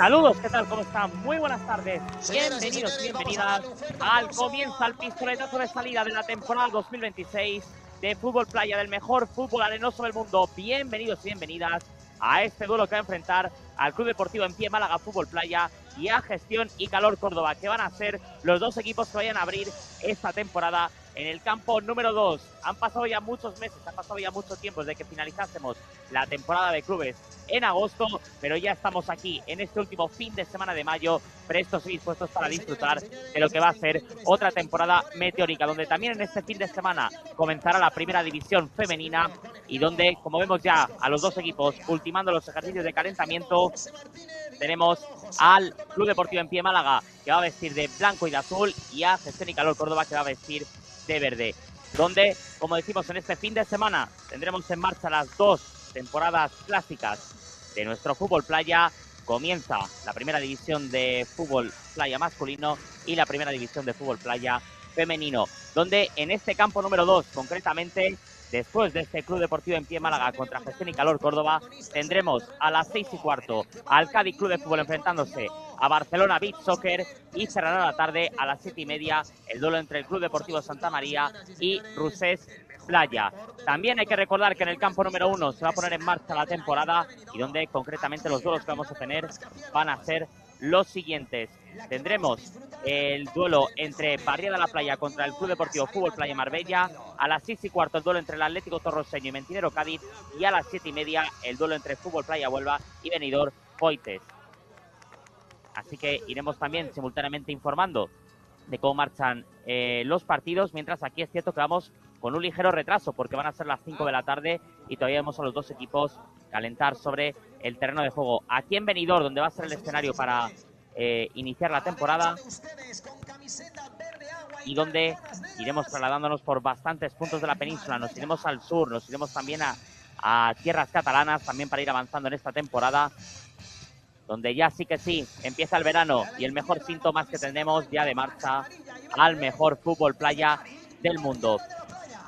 Saludos, ¿qué tal? ¿Cómo están? Muy buenas tardes. Bienvenidos y bienvenidas al comienzo, al pistoletazo de salida de la temporada 2026 de Fútbol Playa, del mejor fútbol arenoso del mundo. Bienvenidos y bienvenidas a este duelo que va a enfrentar al Club Deportivo En Pie Málaga Fútbol Playa y a Gestión y Calor Córdoba, que van a ser los dos equipos que vayan a abrir esta temporada en el campo número 2. Han pasado ya muchos meses, ha pasado ya mucho tiempo desde que finalizásemos la temporada de clubes en agosto, pero ya estamos aquí en este último fin de semana de mayo, prestos y dispuestos para disfrutar de lo que va a ser otra temporada meteórica, donde también en este fin de semana comenzará la primera división femenina y donde, como vemos ya a los dos equipos ultimando los ejercicios de calentamiento, tenemos al Club Deportivo En Pie Málaga, que va a vestir de blanco y de azul, y a Gestión y Calor Córdoba, que va a vestir de verde, donde, como decimos, en este fin de semana tendremos en marcha las dos temporadas clásicas de nuestro fútbol playa. Comienza la primera división de fútbol playa masculino y la primera división de fútbol playa femenino, donde en este campo número 2, concretamente, después de este Club Deportivo En Pie Málaga contra Gestión y Calor Córdoba, tendremos a las 6:15 al Cádiz Club de Fútbol enfrentándose a Barcelona Beach Soccer, y cerrará la tarde a las 7:30 el duelo entre el Club Deportivo Santa María y Rusés Playa. También hay que recordar que en el campo número 1 se va a poner en marcha la temporada y donde concretamente los duelos que vamos a tener van a ser los siguientes. Tendremos el duelo entre Barriada la Playa contra el Club Deportivo Fútbol Playa Marbella, a las 6:15 el duelo entre el Atlético Torroseño y Mentinero Cádiz, y a las 7:30 el duelo entre Fútbol Playa Huelva y Benidorm Foites. Así que iremos también simultáneamente informando de cómo marchan los partidos, mientras aquí es cierto que vamos con un ligero retraso porque van a ser las 5 de la tarde y todavía vemos a los dos equipos calentar sobre el terreno de juego. Aquí en Benidorm, donde va a ser el escenario para iniciar la temporada y donde iremos trasladándonos por bastantes puntos de la península. Nos iremos al sur, nos iremos también a tierras catalanas, también para ir avanzando en esta temporada, donde ya sí que sí, empieza el verano y el mejor síntoma es que tendremos ya de marcha al mejor fútbol playa del mundo,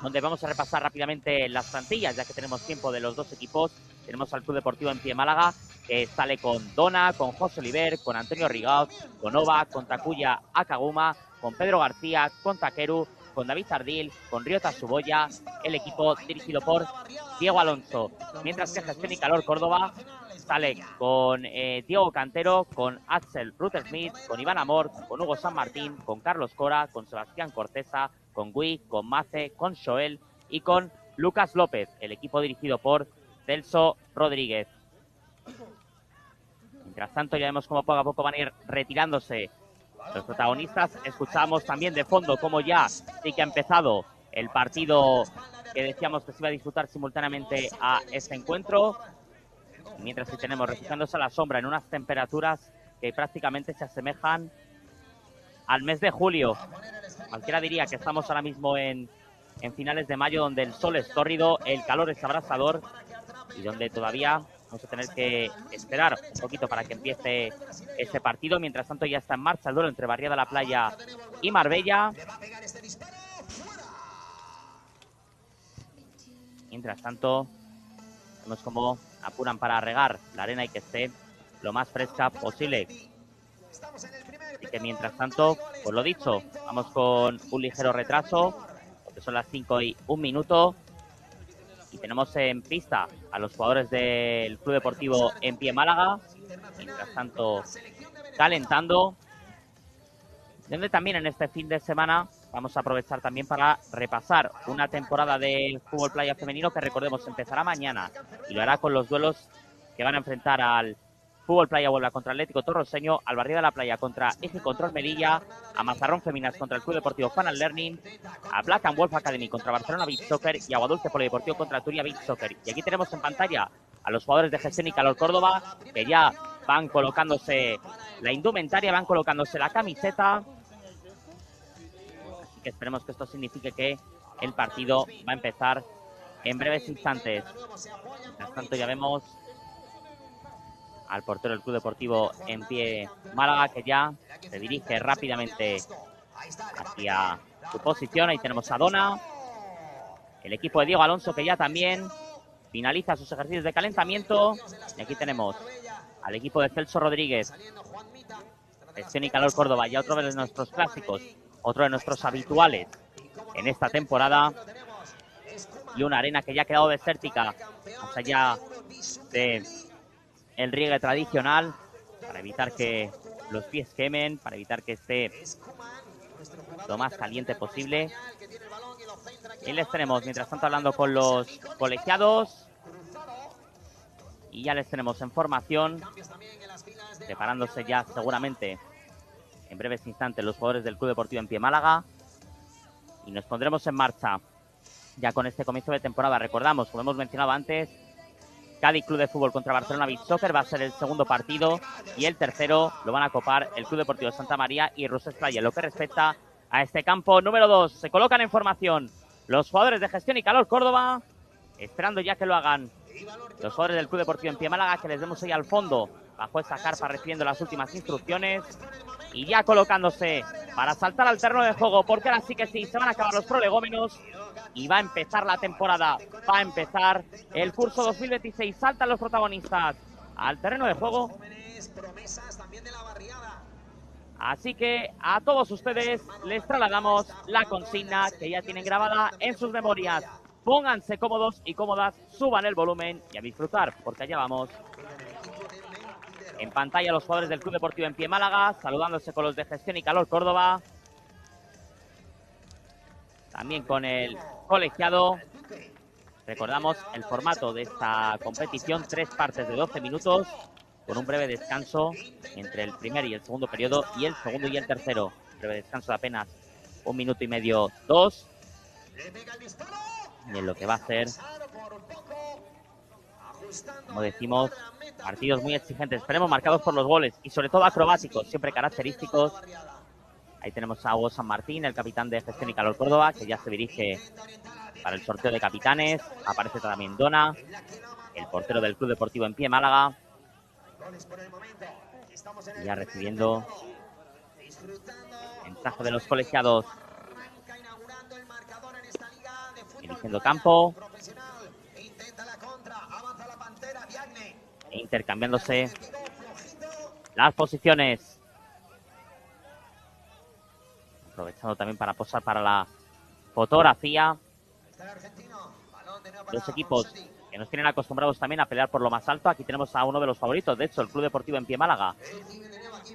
donde vamos a repasar rápidamente las plantillas, ya que tenemos tiempo de los dos equipos. Tenemos al Club Deportivo En Pie Málaga, que sale con Dona, con José Oliver, con Antonio Rigaud, con Ova, con Takuya Akaguma, con Pedro García, con Takeru, con David Ardil, con Ryota Suboya, el equipo dirigido por Diego Alonso. Mientras que Gestión y Calor Córdoba sale con Diego Cantero, con Axel Ruttersmith, con Iván Amor, con Hugo San Martín, con Carlos Cora, con Sebastián Cortesa, con Gui, con Mace, con Joel y con Lucas López, el equipo dirigido por Celso Rodríguez. Mientras tanto, ya vemos cómo poco a poco van a ir retirándose los protagonistas. Escuchamos también de fondo cómo ya sí que ha empezado el partido que decíamos que se iba a disputar simultáneamente a este encuentro. Mientras que tenemos refugiándose a la sombra en unas temperaturas que prácticamente se asemejan al mes de julio. Cualquiera diría que estamos ahora mismo en finales de mayo, donde el sol es tórrido, el calor es abrasador y donde todavía vamos a tener que esperar un poquito para que empiece este partido. Mientras tanto, ya está en marcha el duelo entre Barriada la Playa y Marbella. Mientras tanto, vemos cómo apuran para regar la arena y que esté lo más fresca posible. Así que mientras tanto, pues lo dicho, vamos con un ligero retraso, porque son las 5:01 y tenemos en pista a los jugadores del Club Deportivo En Pie Málaga, mientras tanto calentando, donde también en este fin de semana vamos a aprovechar también para repasar una temporada de fútbol playa femenino que, recordemos, empezará mañana y lo hará con los duelos que van a enfrentar al Fútbol Playa Huelva contra Atlético Torroseño, al Barriada la Playa contra Eje Control Melilla, a Mazarrón Feminas contra el Club Deportivo Fan and Learning, a Black and Wolf Academy contra Barcelona Beach Soccer y a Aguadulce Polideportivo contra Turia Beach Soccer. Y aquí tenemos en pantalla a los jugadores de Gestión y Calor Córdoba, que ya van colocándose la indumentaria, van colocándose la camiseta. Así que esperemos que esto signifique que el partido va a empezar en breves instantes. Mientras tanto, ya vemos al portero del Club Deportivo En Pie Málaga, que ya se dirige rápidamente hacia su posición. Ahí tenemos a Dona, el equipo de Diego Alonso, que ya también finaliza sus ejercicios de calentamiento. Y aquí tenemos al equipo de Celso Rodríguez. Gestión y Calor Córdoba, ya otro de nuestros clásicos, otro de nuestros habituales en esta temporada. Y una arena que ya ha quedado desértica, más allá de el riegue tradicional, para evitar que los pies quemen, para evitar que esté lo más caliente posible. Y les tenemos, mientras tanto, hablando con los colegiados. Y ya les tenemos en formación, preparándose ya seguramente en breves instantes los jugadores del Club Deportivo En Pie Málaga. Y nos pondremos en marcha ya con este comienzo de temporada. Recordamos, como hemos mencionado antes, Cádiz Club de Fútbol contra Barcelona Beach Soccer va a ser el segundo partido y el tercero lo van a copar el Club Deportivo Santa María y Rousseff Playa. En lo que respecta a este campo número 2, se colocan en formación los jugadores de Gestión y Calor Córdoba, esperando ya que lo hagan los jugadores del Club Deportivo En Pie Málaga, que les vemos ahí al fondo, bajo esa carpa, recibiendo las últimas instrucciones y ya colocándose para saltar al terreno de juego, porque ahora sí que sí, se van a acabar los prolegómenos y va a empezar la temporada, va a empezar el curso 2026. Saltan los protagonistas al terreno de juego. Así que a todos ustedes les trasladamos la consigna que ya tienen grabada en sus memorias. Pónganse cómodos y cómodas, suban el volumen y a disfrutar, porque allá vamos. En pantalla los jugadores del Club Deportivo En Pie Málaga, saludándose con los de Gestión y Calor Córdoba. También con el colegiado. Recordamos el formato de esta competición, 3 partes de 12 minutos, con un breve descanso entre el primer y el segundo periodo, y el segundo y el tercero. Breve descanso de apenas 1 minuto y medio, 2. Y en lo que va a ser, como decimos, partidos muy exigentes. Esperemos marcados por los goles y sobre todo acrobáticos, siempre característicos. Ahí tenemos a Hugo San Martín, el capitán de Gestión y Calor Córdoba, que ya se dirige para el sorteo de capitanes. Aparece también Dona, el portero del Club Deportivo En Pie Málaga. Y ya recibiendo mensaje de los colegiados. Dirigiendo campo. E intercambiándose las posiciones. Aprovechando también para posar para la fotografía. Los equipos que nos tienen acostumbrados también a pelear por lo más alto. Aquí tenemos a uno de los favoritos. De hecho, el Club Deportivo En Pie Málaga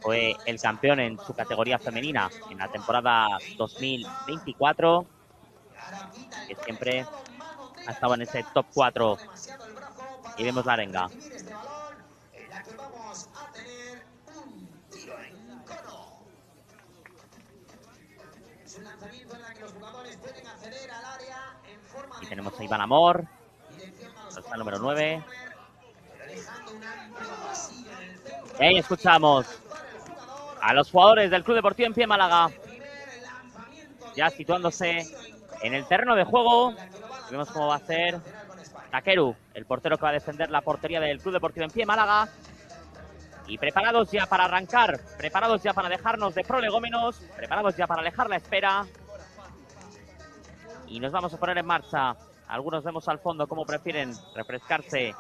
fue el campeón en su categoría femenina en la temporada 2024. Que siempre ha estado en ese top 4. Y vemos la arenga. Y tenemos a Iván Amor, el número 9. Y ahí escuchamos a los jugadores del Club Deportivo En Pie Málaga, ya situándose en el terreno de juego. Vemos cómo va a ser Takeru, el portero que va a defender la portería del Club Deportivo En Pie Málaga. Y preparados ya para arrancar, preparados ya para dejarnos de prolegómenos, preparados ya para alejar la espera. Y nos vamos a poner en marcha. Algunos vemos al fondo cómo prefieren refrescarse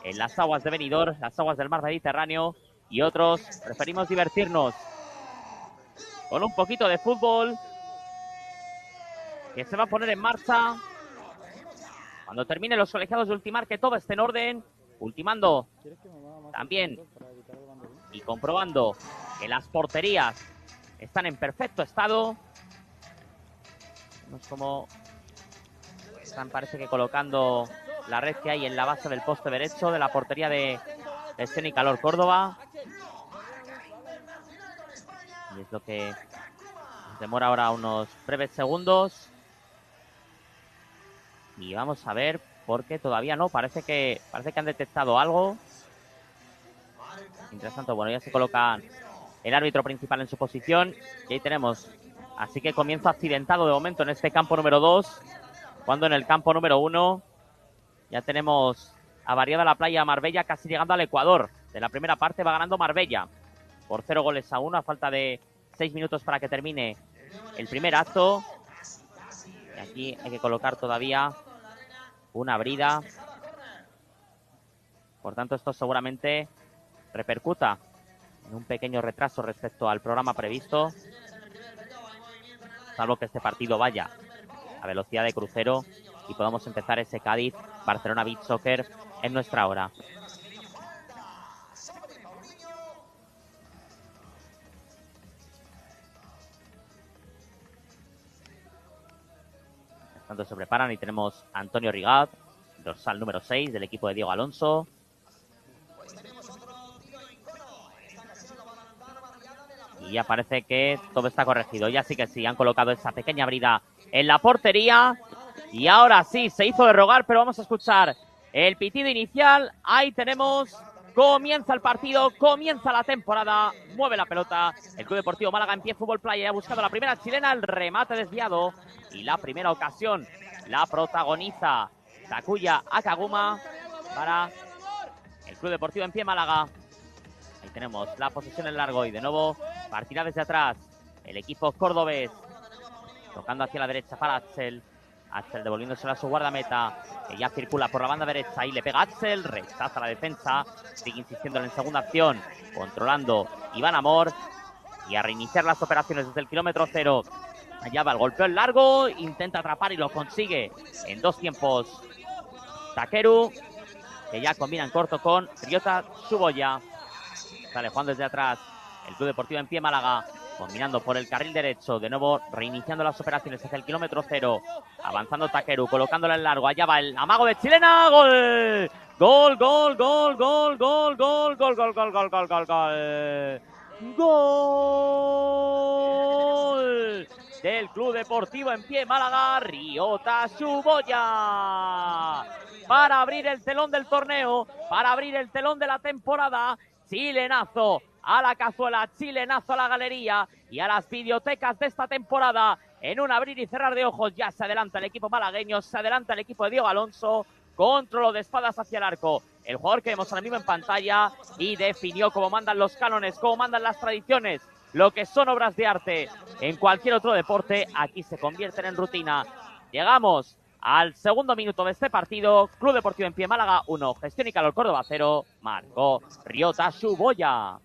en las aguas de Benidorm, las aguas del mar Mediterráneo, y otros preferimos divertirnos con un poquito de fútbol que se va a poner en marcha cuando terminen los colegiados de ultimar que todo esté en orden, ultimando también y comprobando que las porterías están en perfecto estado. Vemos cómo están, parece que colocando la red que hay en la base del poste derecho de la portería de Gestión y Calor Córdoba. Y es lo que demora ahora unos breves segundos. Y vamos a ver, porque todavía no, parece que han detectado algo. Mientras tanto, bueno, ya se coloca el árbitro principal en su posición. Y ahí tenemos. Así que comienzo accidentado de momento en este campo número 2. Cuando en el campo número 1 ya tenemos avariada la playa Marbella, casi llegando al Ecuador. De la primera parte va ganando Marbella por 0-1, a falta de 6 minutos para que termine el primer acto. Y aquí hay que colocar todavía una brida. Por tanto, esto seguramente repercuta en un pequeño retraso respecto al programa previsto, salvo que este partido vaya a velocidad de crucero y podamos empezar ese Cádiz-Barcelona Beach Soccer en nuestra hora. Tanto se preparan y tenemos a Antonio Rigat, dorsal número 6 del equipo de Diego Alonso. Y ya parece que todo está corregido. Ya sí que sí, han colocado esa pequeña brida en la portería. Y ahora sí, se hizo de rogar, pero vamos a escuchar el pitido inicial. Ahí tenemos, comienza el partido, comienza la temporada. Mueve la pelota el Club Deportivo Málaga en pie Fútbol Playa. Ha buscado la primera chilena, el remate desviado. Y la primera ocasión la protagoniza Takuya Akaguma para el Club Deportivo en pie Málaga. Ahí tenemos la posesión en largo y de nuevo partirá desde atrás el equipo cordobés. Tocando hacia la derecha para Axel. Axel devolviéndosela a su guardameta, que ya circula por la banda derecha y le pega a Axel. Rechaza la defensa. Sigue insistiendo en segunda acción. Controlando Iván Amor. Y a reiniciar las operaciones desde el kilómetro 0. Allá va el golpeo en largo. Intenta atrapar y lo consigue en 2 tiempos. Takeru, que ya combina en corto con Ryota Tsuboya. Sale Juan desde atrás. El Club Deportivo en pie Málaga. Combinando por el carril derecho. De nuevo reiniciando las operaciones hacia el kilómetro 0. Avanzando Takeru. Colocándola en largo. Allá va el amago de chilena. ¡Gol! ¡Gol, gol, gol, gol, gol, gol, gol, gol, gol, gol, gol, gol, gol! ¡Gol! Del Club Deportivo en pie Málaga. Ryota Tsuboya. Para abrir el telón del torneo. Para abrir el telón de la temporada. Chilenazo a la cazuela, chilenazo a la galería y a las videotecas de esta temporada. En un abrir y cerrar de ojos ya se adelanta el equipo malagueño, se adelanta el equipo de Diego Alonso. Control de espadas hacia el arco. El jugador que vemos ahora mismo en pantalla y definió como mandan los cánones, como mandan las tradiciones, lo que son obras de arte en cualquier otro deporte. Aquí se convierten en rutina. Llegamos al segundo minuto de este partido. Club Deportivo en pie Málaga 1, Gestión y Calor Córdoba 0. Marcó Ryota Tsuboya.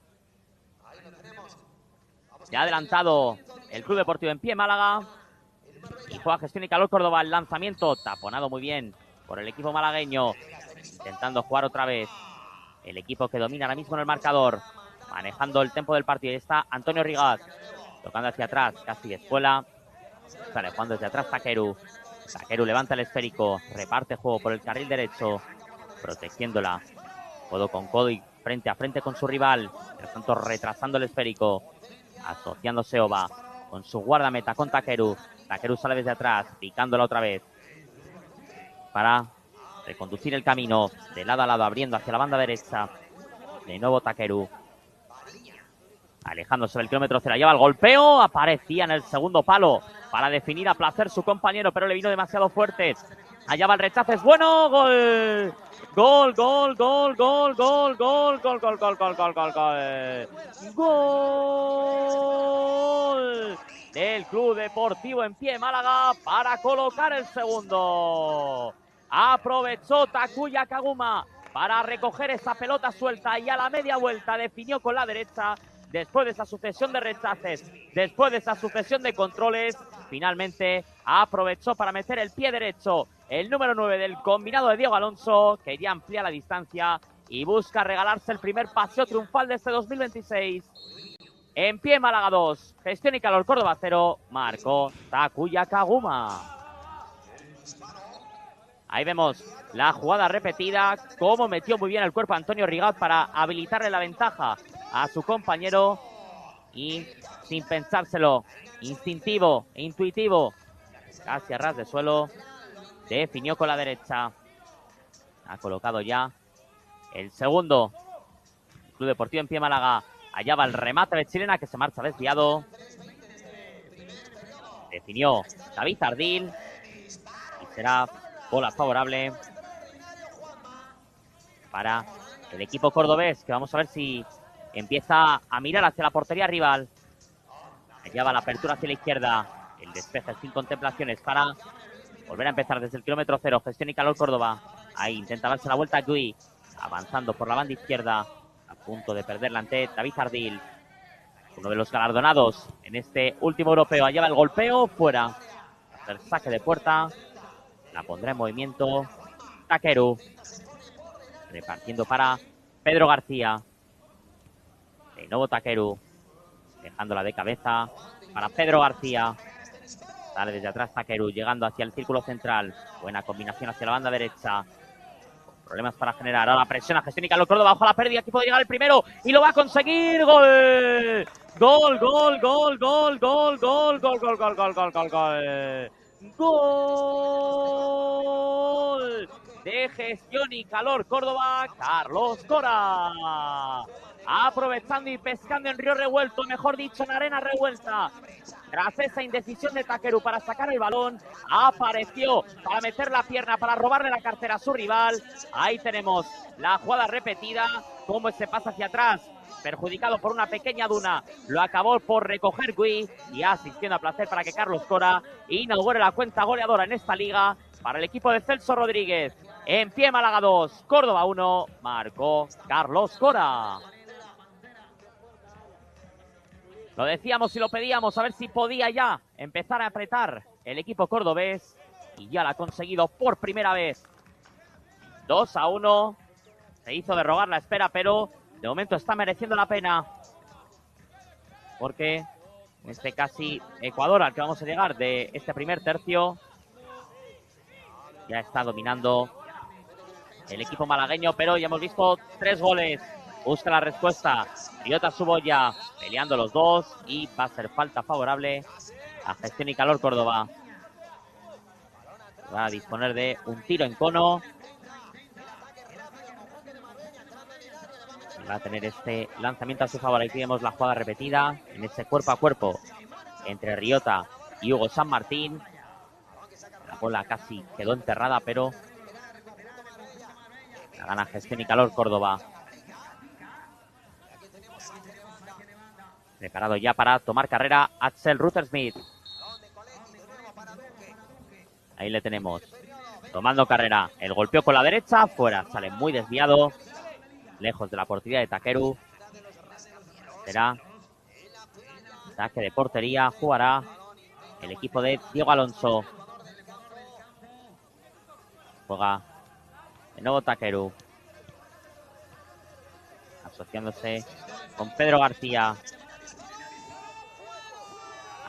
Ya ha adelantado el Club Deportivo en pie Málaga. Y juega Gestión y Calor Córdoba. El lanzamiento taponado muy bien por el equipo malagueño. Intentando jugar otra vez. El equipo que domina ahora mismo en el marcador. Manejando el tempo del partido. Ahí está Antonio Rigat. Tocando hacia atrás. Casi escuela. Sale jugando desde atrás Takeru. Takeru levanta el esférico. Reparte juego por el carril derecho. Protegiéndola. Codo con codo y frente a frente con su rival. Por tanto, retrasando el esférico. Asociándose Oba con su guardameta con Takeru. Takeru sale desde atrás, picándola otra vez. Para reconducir el camino de lado a lado, abriendo hacia la banda derecha. De nuevo Takeru. Alejándose del kilómetro 0. Lleva el golpeo. Aparecía en el segundo palo para definir a placer su compañero, pero le vino demasiado fuerte. Allá va el rechazo. Es bueno. Gol. Gol, gol, gol, gol, gol, gol, gol, gol, gol, gol, gol, gol, gol. Gol del Club Deportivo en pie Málaga para colocar el segundo. Aprovechó Takuya Akaguma para recoger esa pelota suelta y a la media vuelta definió con la derecha. Después de esa sucesión de rechaces, después de esa sucesión de controles, finalmente aprovechó para meter el pie derecho. El número 9 del combinado de Diego Alonso, que ya amplía la distancia y busca regalarse el primer paseo triunfal de este 2026. En pie Málaga 2, Gestión y Calor Córdoba 0, marcó Takuya Akaguma. Ahí vemos la jugada repetida, cómo metió muy bien el cuerpo Antonio Rigat para habilitarle la ventaja a su compañero y sin pensárselo, instintivo e intuitivo, casi a ras de suelo, definió con la derecha. Ha colocado ya el segundo. El Club Deportivo en pie Málaga. Allá va el remate de chilena que se marcha desviado. Definió David Ardil y será bola favorable para el equipo cordobés, que vamos a ver si empieza a mirar hacia la portería rival. Allá va la apertura hacia la izquierda. El despeje sin contemplaciones para volver a empezar desde el kilómetro 0. Gestión y Calor Córdoba. Ahí intenta darse la vuelta a Gui. Avanzando por la banda izquierda. A punto de perderla ante David Ardil. Uno de los galardonados en este último europeo. Allá va el golpeo, fuera. El saque de puerta. La pondrá en movimiento Takeru. Repartiendo para Pedro García. De nuevo Takeru. Dejándola de cabeza para Pedro García. Sale desde atrás Takeru, llegando hacia el círculo central. Buena combinación hacia la banda derecha. Problemas para generar. Ahora presiona Gestión y Calor Córdoba. Bajo la pérdida. Aquí puede llegar el primero. Y lo va a conseguir. ¡Gol! Gol, gol, gol, gol, gol, gol, gol, gol, gol, gol, gol, gol, gol. Gol de Gestión y Calor Córdoba. Carlos Cora. Aprovechando y pescando en río revuelto, mejor dicho, en arena revuelta. Tras esa indecisión de Takeru para sacar el balón, apareció para meter la pierna, para robarle la cartera a su rival. Ahí tenemos la jugada repetida, cómo ese pasa hacia atrás, perjudicado por una pequeña duna, lo acabó por recoger Gui y asistiendo a placer para que Carlos Cora inaugure la cuenta goleadora en esta liga para el equipo de Celso Rodríguez. En pie Málaga 2, Córdoba 1, marcó Carlos Cora. Lo decíamos y lo pedíamos, a ver si podía ya empezar a apretar el equipo cordobés. Y ya lo ha conseguido por primera vez. 2-1. Se hizo de rogar la espera, pero de momento está mereciendo la pena. Porque en este casi Ecuador al que vamos a llegar de este primer tercio, ya está dominando el equipo malagueño, pero ya hemos visto 3 goles. Busca la respuesta. Riota Suboya peleando los dos y va a ser falta favorable a Gestión y Calor Córdoba. Va a disponer de un tiro en cono. Va a tener este lanzamiento a su favor. Ahí tenemos la jugada repetida en ese cuerpo a cuerpo entre Riota y Hugo San Martín. La bola casi quedó enterrada, pero la gana Gestión y Calor Córdoba. Preparado ya para tomar carrera Axel Ruttersmith. Ahí le tenemos. Tomando carrera. El golpeo con la derecha. Fuera. Sale muy desviado. Lejos de la portería de Takeru. Será saque de portería. Jugará el equipo de Diego Alonso. Juega de nuevo Takeru. Asociándose con Pedro García.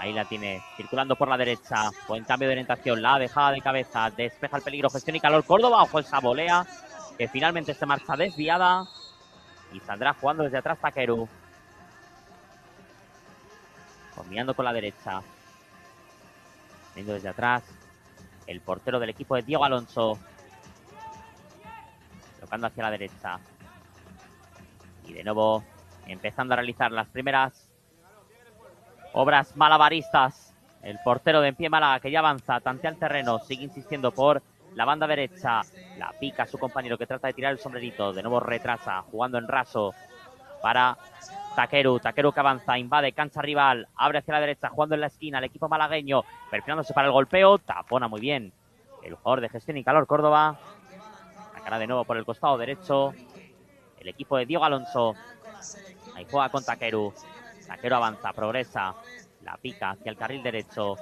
Ahí la tiene, circulando por la derecha. Buen cambio de orientación, la dejada de cabeza. Despeja el peligro, Gestión y Calor Córdoba. Ojo esa volea, que finalmente se marcha desviada. Y saldrá jugando desde atrás Takeru. Combinando con la derecha. Viendo desde atrás el portero del equipo de Diego Alonso. Tocando hacia la derecha. Y de nuevo empezando a realizar las primeras obras malabaristas. El portero de En Pie Málaga, que ya avanza, tantea el terreno, sigue insistiendo por la banda derecha. La pica a su compañero, que trata de tirar el sombrerito. De nuevo retrasa, jugando en raso para Takeru. Takeru que avanza, invade cancha rival, abre hacia la derecha, jugando en la esquina el equipo malagueño, perfilándose para el golpeo. Tapona muy bien el jugador de Gestión y Calor Córdoba. Sacará de nuevo por el costado derecho el equipo de Diego Alonso. Ahí juega con Takeru. Takeru avanza, progresa, la pica hacia el carril derecho,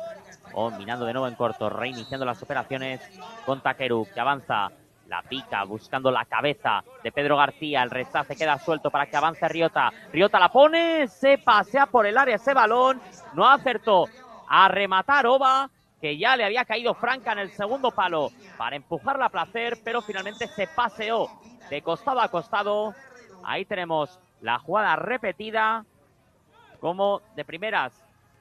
combinando de nuevo en corto, reiniciando las operaciones con Takeru, que avanza, la pica, buscando la cabeza de Pedro García, el rechace queda suelto para que avance Riota. Riota la pone, se pasea por el área ese balón, no acertó a rematar Oba, que ya le había caído franca en el segundo palo para empujarla a placer, pero finalmente se paseó de costado a costado. Ahí tenemos la jugada repetida. Como de primeras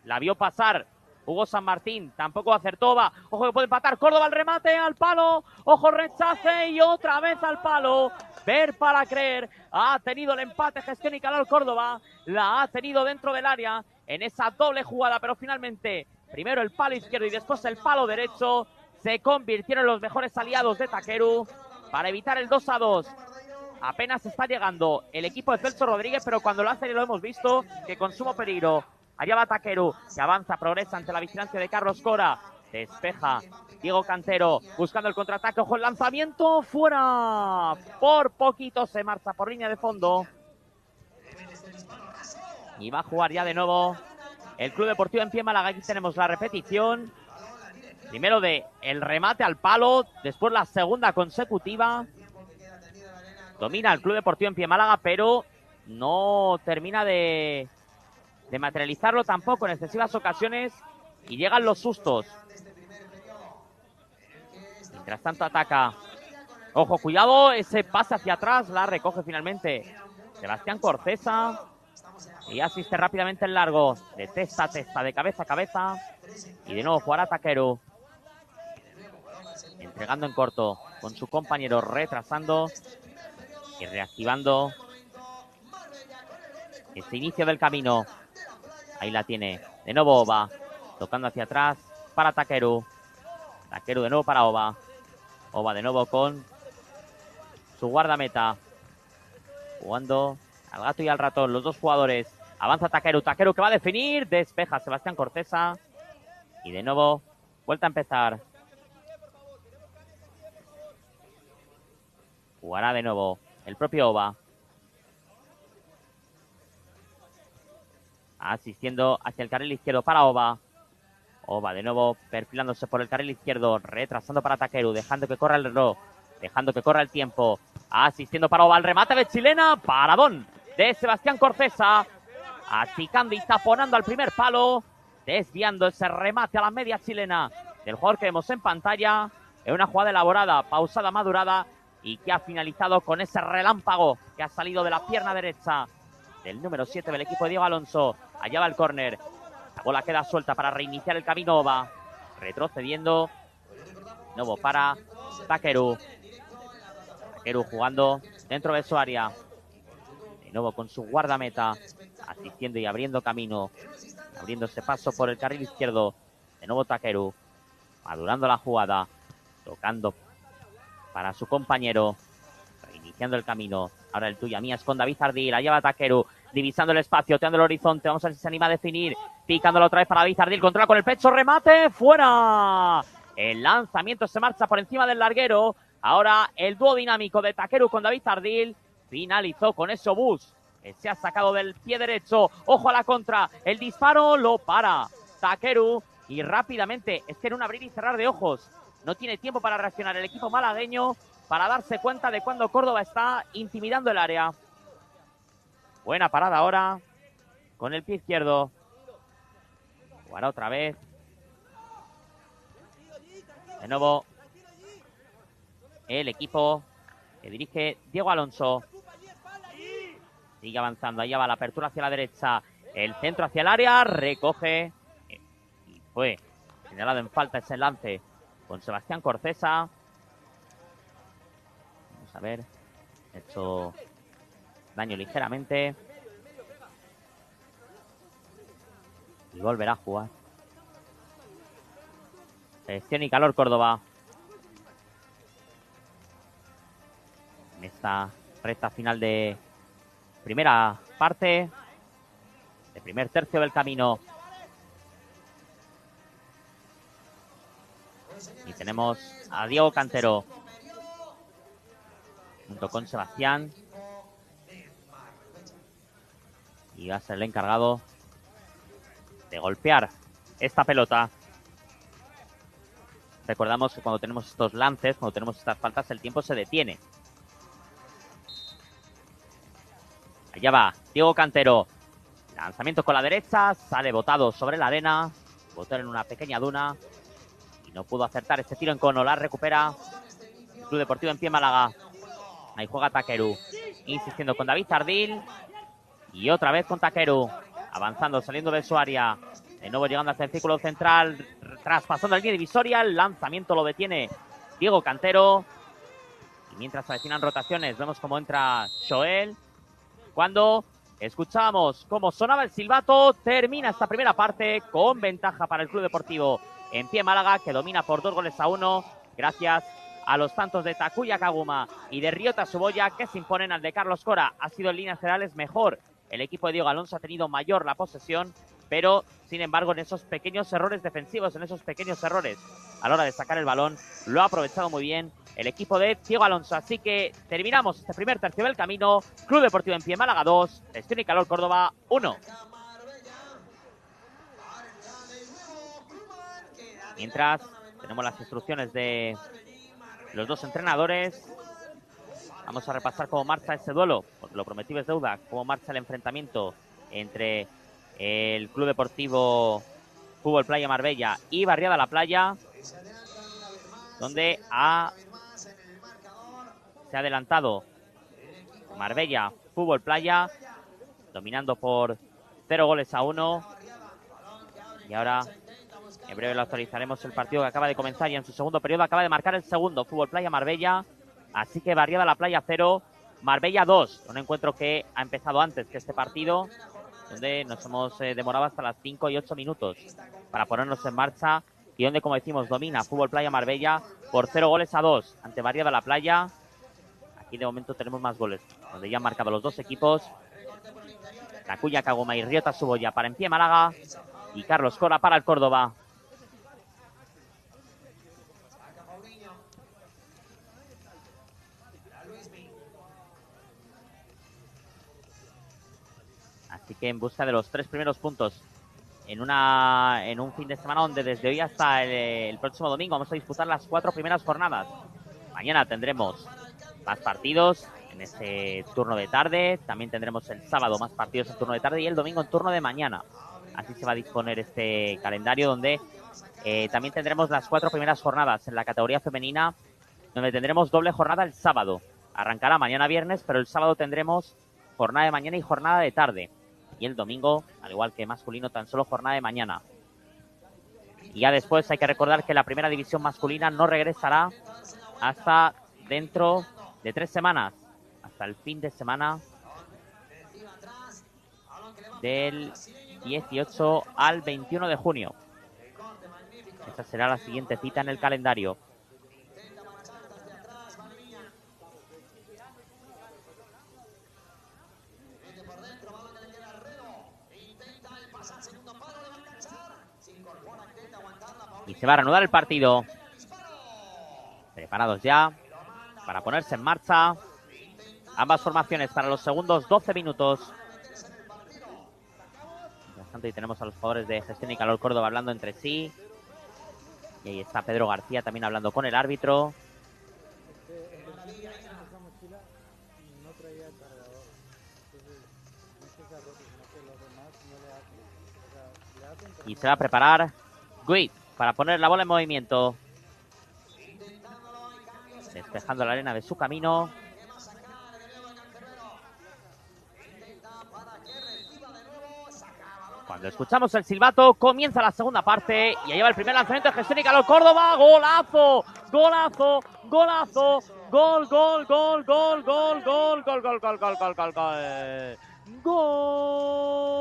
la vio pasar Hugo San Martín, tampoco acertó. Va, ojo que puede empatar Córdoba, el remate al palo, ojo rechace y otra vez al palo. Ver para creer, ha tenido el empate Gestión y Calor Córdoba, la ha tenido dentro del área en esa doble jugada, pero finalmente primero el palo izquierdo y después el palo derecho se convirtieron en los mejores aliados de Takeru para evitar el 2-2. Apenas está llegando el equipo de Celso Rodríguez, pero cuando lo hace lo hemos visto, que con sumo peligro. Allá va Takeru, que avanza, progresa ante la vigilancia de Carlos Cora. Despeja Diego Cantero, buscando el contraataque. Ojo el lanzamiento, fuera. Por poquito se marcha por línea de fondo. Y va a jugar ya de nuevo el Club Deportivo en Pie Málaga. Aquí tenemos la repetición. Primero de el remate al palo, después la segunda consecutiva. Domina el Club Deportivo en Pie Málaga, pero no termina de materializarlo tampoco en excesivas ocasiones y llegan los sustos. Mientras tanto ataca. Ojo, cuidado, ese pase hacia atrás, la recoge finalmente Sebastián Corcesa y asiste rápidamente el largo, de testa a testa, de cabeza a cabeza, y de nuevo jugará Takeru, entregando en corto con su compañero, retrasando y reactivando este inicio del camino. Ahí la tiene, de nuevo Oba, tocando hacia atrás para Takeru. Takeru de nuevo para Oba. Oba de nuevo con su guardameta, jugando al gato y al ratón, los dos jugadores. Avanza Takeru, Takeru que va a definir, despeja Sebastián Corcesa y de nuevo vuelta a empezar. Jugará de nuevo el propio Oba, asistiendo hacia el carril izquierdo para Oba. Oba de nuevo perfilándose por el carril izquierdo, retrasando para Takeru, dejando que corra el reloj, dejando que corra el tiempo. Asistiendo para Oba, el remate de chilena, paradón de Sebastián Corcesa, achicando y taponando al primer palo, desviando ese remate a la media chilena del jugador que vemos en pantalla. Es una jugada elaborada, pausada, madurada y que ha finalizado con ese relámpago que ha salido de la pierna derecha del número 7 del equipo de Diego Alonso. Allá va el córner. La bola queda suelta para reiniciar el camino Oba. Retrocediendo. Nuevo para Takeru. Takeru jugando dentro de su área. De nuevo con su guardameta. Asistiendo y abriendo camino. Abriéndose paso por el carril izquierdo. De nuevo Takeru. Madurando la jugada. Tocando para su compañero. Reiniciando el camino. Ahora el tuya mía es con David Ardil. Allá va Takeru. Divisando el espacio, teando el horizonte. Vamos a ver si se anima a definir. Picándolo otra vez para David Ardil. Controla con el pecho. Remate. ¡Fuera! El lanzamiento se marcha por encima del larguero. Ahora el dúo dinámico de Takeru con David Ardil finalizó con ese obús que se ha sacado del pie derecho. Ojo a la contra. El disparo lo para Takeru. Y rápidamente, es que en un abrir y cerrar de ojos, no tiene tiempo para reaccionar el equipo malagueño para darse cuenta de cuando Córdoba está intimidando el área. Buena parada ahora con el pie izquierdo. Jugará otra vez. De nuevo el equipo que dirige Diego Alonso. Sigue avanzando. Allá va la apertura hacia la derecha. El centro hacia el área. Recoge. Y fue señalado en falta ese lance con Sebastián Corcesa. Vamos a ver. Hecho daño ligeramente. Y volverá a jugar. Selección y calor Córdoba. En esta recta final de primera parte. De primer tercio del camino. Y tenemos a Diego Cantero. Junto con Sebastián. Y va a ser el encargado de golpear esta pelota. Recordamos que cuando tenemos estos lances, cuando tenemos estas faltas, el tiempo se detiene. Allá va Diego Cantero. Lanzamiento con la derecha, sale botado sobre la arena. Botó en una pequeña duna y no pudo acertar este tiro en cono. La recupera el Club Deportivo en Pie Málaga. Ahí juega Takeru, insistiendo con David Ardil. Y otra vez con Takeru, avanzando, saliendo de su área. De nuevo llegando hacia el círculo central, traspasando la línea divisoria. El lanzamiento lo detiene Diego Cantero. Y mientras se avecinan rotaciones, vemos cómo entra Joel. Cuando escuchamos cómo sonaba el silbato, termina esta primera parte con ventaja para el Club Deportivo en Pie Málaga, que domina por 2-1, gracias a los tantos de Takuya Kaguma y de Ryota Tsuboya, que se imponen al de Carlos Cora. Ha sido en líneas generales mejor. El equipo de Diego Alonso ha tenido mayor la posesión, pero sin embargo en esos pequeños errores defensivos, en esos pequeños errores a la hora de sacar el balón, lo ha aprovechado muy bien el equipo de Diego Alonso. Así que terminamos este primer tercio del camino. Club Deportivo Empie Málaga 2, Gestión y Calor Córdoba 1. Mientras tenemos las instrucciones de los dos entrenadores, vamos a repasar cómo marcha ese duelo, porque lo prometido es deuda, cómo marcha el enfrentamiento entre el Club Deportivo Fútbol Playa Marbella y Barriada La Playa, donde se ha adelantado Marbella Fútbol Playa, dominando por 0-1. Y ahora, en breve lo actualizaremos, el partido que acaba de comenzar y en su segundo periodo acaba de marcar el segundo, Fútbol Playa Marbella. Así que Barriada La Playa 0, Marbella 2. Un encuentro que ha empezado antes que este partido, donde nos hemos demorado hasta las 5 y 8 minutos para ponernos en marcha. Y donde, como decimos, domina Fútbol Playa Marbella por 0-2 ante Barriada La Playa. Aquí de momento tenemos más goles, donde ya han marcado los dos equipos. Takuya Kagoma y Ryota Suboya para Empie Málaga. Y Carlos Cora para el Córdoba. Así que en busca de los 3 primeros puntos en un fin de semana donde desde hoy hasta el próximo domingo vamos a disputar las 4 primeras jornadas. Mañana tendremos más partidos en ese turno de tarde. También tendremos el sábado más partidos en turno de tarde y el domingo en turno de mañana. Así se va a disponer este calendario, donde también tendremos las 4 primeras jornadas en la categoría femenina, donde tendremos doble jornada el sábado. Arrancará mañana viernes, pero el sábado tendremos jornada de mañana y jornada de tarde. Y el domingo, al igual que masculino, tan solo jornada de mañana. Y ya después hay que recordar que la primera división masculina no regresará hasta dentro de 3 semanas, hasta el fin de semana del 18 al 21 de junio. Esa será la siguiente cita en el calendario. Y se va a reanudar el partido. Preparados ya para ponerse en marcha ambas formaciones para los segundos 12 minutos. Mientras tanto, ahí tenemos a los jugadores de Gestión y Calor Córdoba hablando entre sí. Y ahí está Pedro García también hablando con el árbitro. Y se va a preparar Gui para poner la bola en movimiento. Despejando la arena de su camino. Cuando escuchamos el silbato, comienza la segunda parte. Y ahí va el primer lanzamiento de Gestión y Calor Córdoba. ¡Golazo! ¡Golazo! ¡Golazo! ¡Gol, gol, gol, gol, gol, gol, gol, gol, gol, gol, gol, gol, gol! ¡Gol!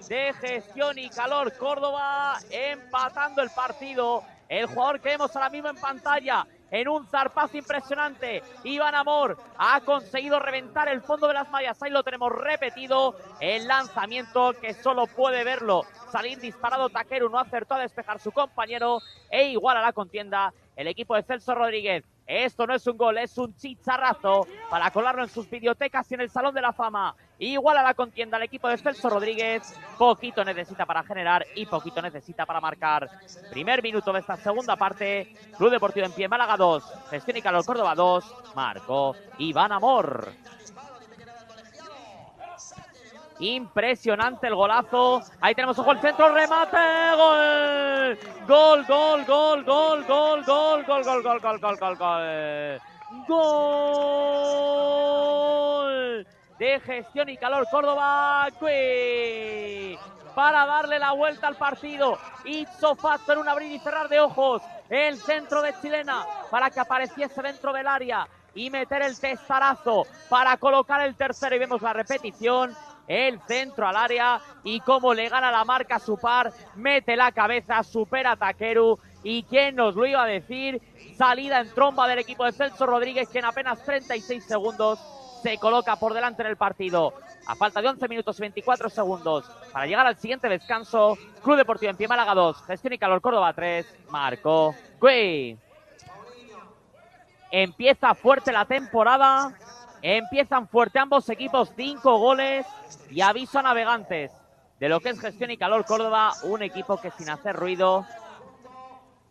De Gestión y Calor Córdoba, empatando el partido. El jugador que vemos ahora mismo en pantalla, en un zarpazo impresionante, Iván Amor, ha conseguido reventar el fondo de las mallas. Ahí lo tenemos repetido. El lanzamiento que solo puede verlo salir disparado Takeru, no acertó a despejar su compañero e igual a la contienda el equipo de Celso Rodríguez. Esto no es un gol, es un chicharrazo para colarlo en sus videotecas y en el Salón de la Fama. Igual a la contienda el equipo de Celso Rodríguez. Poquito necesita para generar y poquito necesita para marcar. Primer minuto de esta segunda parte. Club Deportivo Empie Málaga 2, Gestión y Calor Córdoba 2. Marcó Iván Amor. Impresionante el golazo. Ahí tenemos ojo el centro, remate, gol. Gol, gol, gol, gol, gol, gol, gol, gol, gol, gol, gol, gol, gol. Gol de Gestión y Calor Córdoba. Para darle la vuelta al partido. Hizo facto en un abrir y cerrar de ojos. El centro de Chilena para que apareciese dentro del área y meter el testarazo para colocar el tercero. Y vemos la repetición. El centro al área y cómo le gana la marca a su par, mete la cabeza, supera a Takeru. Y quién nos lo iba a decir, salida en tromba del equipo de Celso Rodríguez, que en apenas 36 segundos se coloca por delante en el partido. A falta de 11 minutos y 24 segundos para llegar al siguiente descanso. Club Deportivo Empie Málaga 2, Gestión y Calor Córdoba 3, marcó Gui. Empieza fuerte la temporada. Empiezan fuerte ambos equipos, 5 goles. Y aviso a navegantes de lo que es Gestión y Calor Córdoba. Un equipo que sin hacer ruido,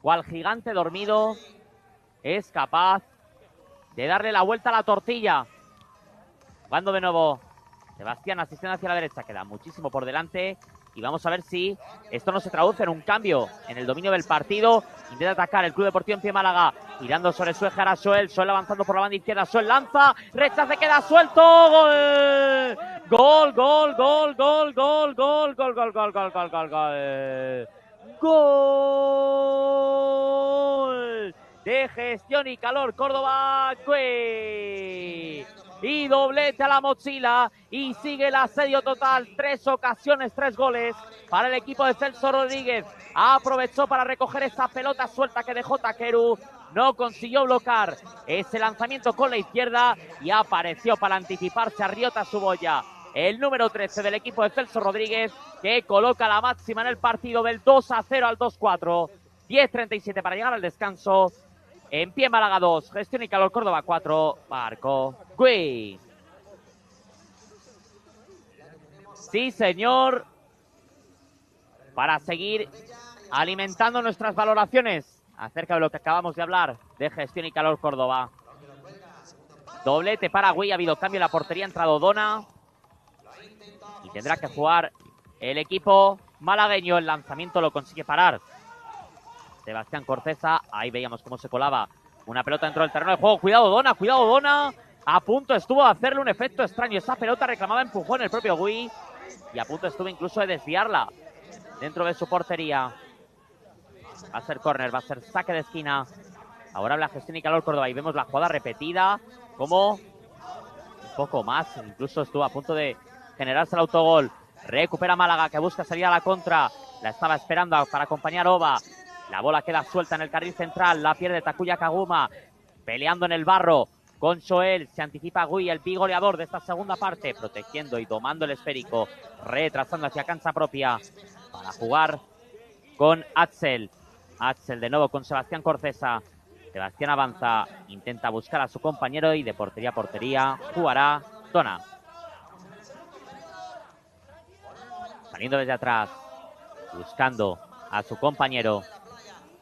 cual gigante dormido, es capaz de darle la vuelta a la tortilla. Jugando de nuevo Sebastián, asistiendo hacia la derecha. Queda muchísimo por delante. Y vamos a ver si esto no se traduce en un cambio en el dominio del partido. Intenta atacar el Club Deportivo en Pie Málaga. Girando sobre su eje ahora Soel. Soel avanzando por la banda izquierda. Soel lanza. Rechace, queda suelto. ¡Gol! Gol, gol, gol, gol, gol, gol, gol, gol, gol, gol, gol, gol, gol. Gol de Gestión y Calor Córdoba. ¡Gol! Y doblete a la mochila y sigue el asedio total. 3 ocasiones, 3 goles para el equipo de Celso Rodríguez. Aprovechó para recoger esa pelota suelta que dejó Takeru. No consiguió bloquear ese lanzamiento con la izquierda y apareció para anticiparse a Riota Suboya, el número 13 del equipo de Celso Rodríguez, que coloca la máxima en el partido del 2-0 al 2-4. 10:37 para llegar al descanso. En Pie Málaga 2, Gestión y Calor Córdoba 4, Marco Gui. Sí, señor. Para seguir alimentando nuestras valoraciones acerca de lo que acabamos de hablar de Gestión y Calor Córdoba. Doblete para Gui, ha habido cambio en la portería, ha entrado Dona. Y tendrá que jugar el equipo malagueño. El lanzamiento lo consigue parar Sebastián Corcesa. Ahí veíamos cómo se colaba una pelota dentro del terreno de juego. Cuidado Dona, cuidado Dona. A punto estuvo de hacerle un efecto extraño. Esa pelota reclamaba empujón el propio Gui. Y a punto estuvo incluso de desviarla dentro de su portería. Va a ser córner, va a ser saque de esquina. Favorable a Gestión y Calor Córdoba. Y vemos la jugada repetida. Como un poco más. Incluso estuvo a punto de generarse el autogol. Recupera Málaga, que busca salir a la contra. La estaba esperando para acompañar Oba. La bola queda suelta en el carril central. La pierde Takuya Kaguma. Peleando en el barro con Soel. Se anticipa Gui, el bigoleador de esta segunda parte. Protegiendo y domando el esférico. Retrasando hacia cancha propia. Para jugar con Axel. Axel de nuevo con Sebastián Corcesa. Sebastián avanza. Intenta buscar a su compañero. Y de portería a portería jugará Dona. Saliendo desde atrás. Buscando a su compañero.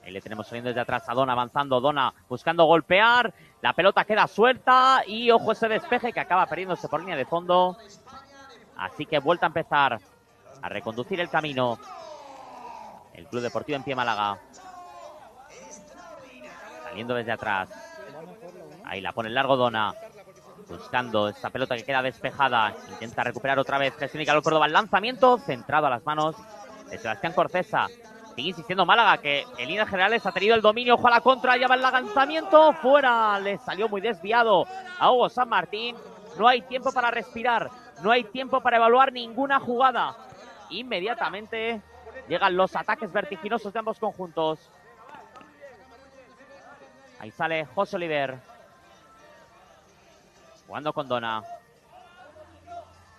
Ahí le tenemos saliendo desde atrás a Dona, avanzando Dona, buscando golpear. La pelota queda suelta y ojo ese despeje que acaba perdiéndose por línea de fondo. Así que vuelta a empezar a reconducir el camino el Club Deportivo en Pie Málaga. Saliendo desde atrás. Ahí la pone el largo Dona. Buscando esa pelota que queda despejada. Intenta recuperar otra vez Gestión y Calor Córdoba. El lanzamiento centrado a las manos de Sebastián Corcesa. Sigue insistiendo Málaga, que en líneas generales ha tenido el dominio. Ojo a la contra, lleva el lanzamiento. Fuera, le salió muy desviado a Hugo San Martín. No hay tiempo para respirar. No hay tiempo para evaluar ninguna jugada. Inmediatamente llegan los ataques vertiginosos de ambos conjuntos. Ahí sale José Oliver. Jugando con Dona.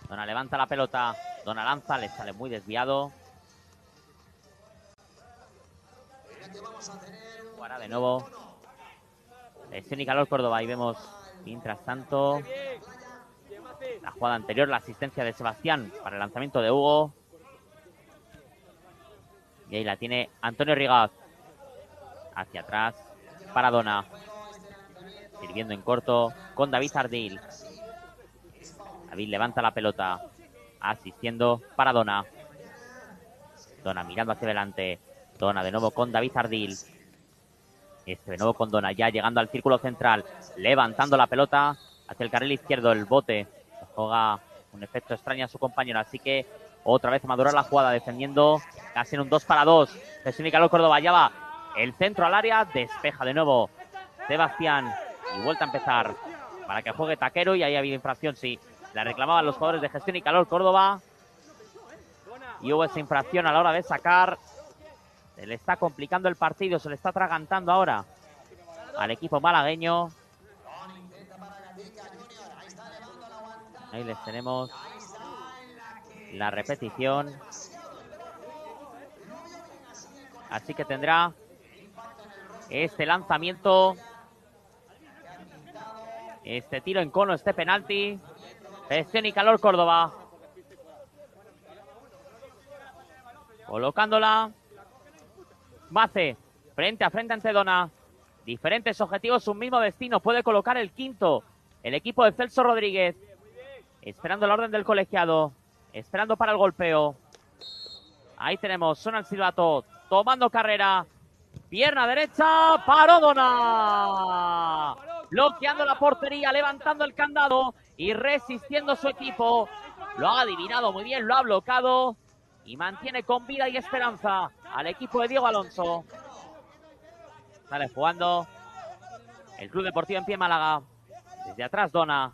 Dona levanta la pelota. Dona lanza, le sale muy desviado. Jugará de nuevo Gestión y Calor Córdoba. Y vemos, mientras tanto, la jugada anterior, la asistencia de Sebastián para el lanzamiento de Hugo. Y ahí la tiene Antonio Rigaz. Hacia atrás para Dona. Sirviendo en corto con David Ardil. David levanta la pelota. Asistiendo para Dona. Dona mirando hacia adelante. Dona de nuevo con David Ardil. De nuevo con Dona, ya llegando al círculo central. Levantando la pelota hacia el carril izquierdo. El bote juega un efecto extraño a su compañero. Así que otra vez madurar la jugada, defendiendo casi en un 2-2. Gestión y Calor Córdoba, ya va el centro al área. Despeja de nuevo Sebastián. Y vuelta a empezar para que juegue Taquero. Y ahí ha habido infracción, sí. La reclamaban los jugadores de Gestión y Calor Córdoba. Y hubo esa infracción a la hora de sacar. Se le está complicando el partido, se le está atragantando ahora al equipo malagueño. Ahí les tenemos la repetición. Así que tendrá este lanzamiento este tiro en cono, este penalti. Gestión y calor Córdoba. Colocándola. Mace, frente a frente ante Dona. Diferentes objetivos, un mismo destino. Puede colocar el quinto. El equipo de Celso Rodríguez. Esperando la orden del colegiado. Esperando para el golpeo. Ahí tenemos, suena el silbato. Tomando carrera. Pierna derecha. Paró Dona. Bloqueando la portería, levantando el candado y resistiendo su equipo. Lo ha adivinado muy bien, lo ha bloqueado. Y mantiene con vida y esperanza al equipo de Diego Alonso. Sale jugando el Club Deportivo en Pie Málaga. Desde atrás Dona.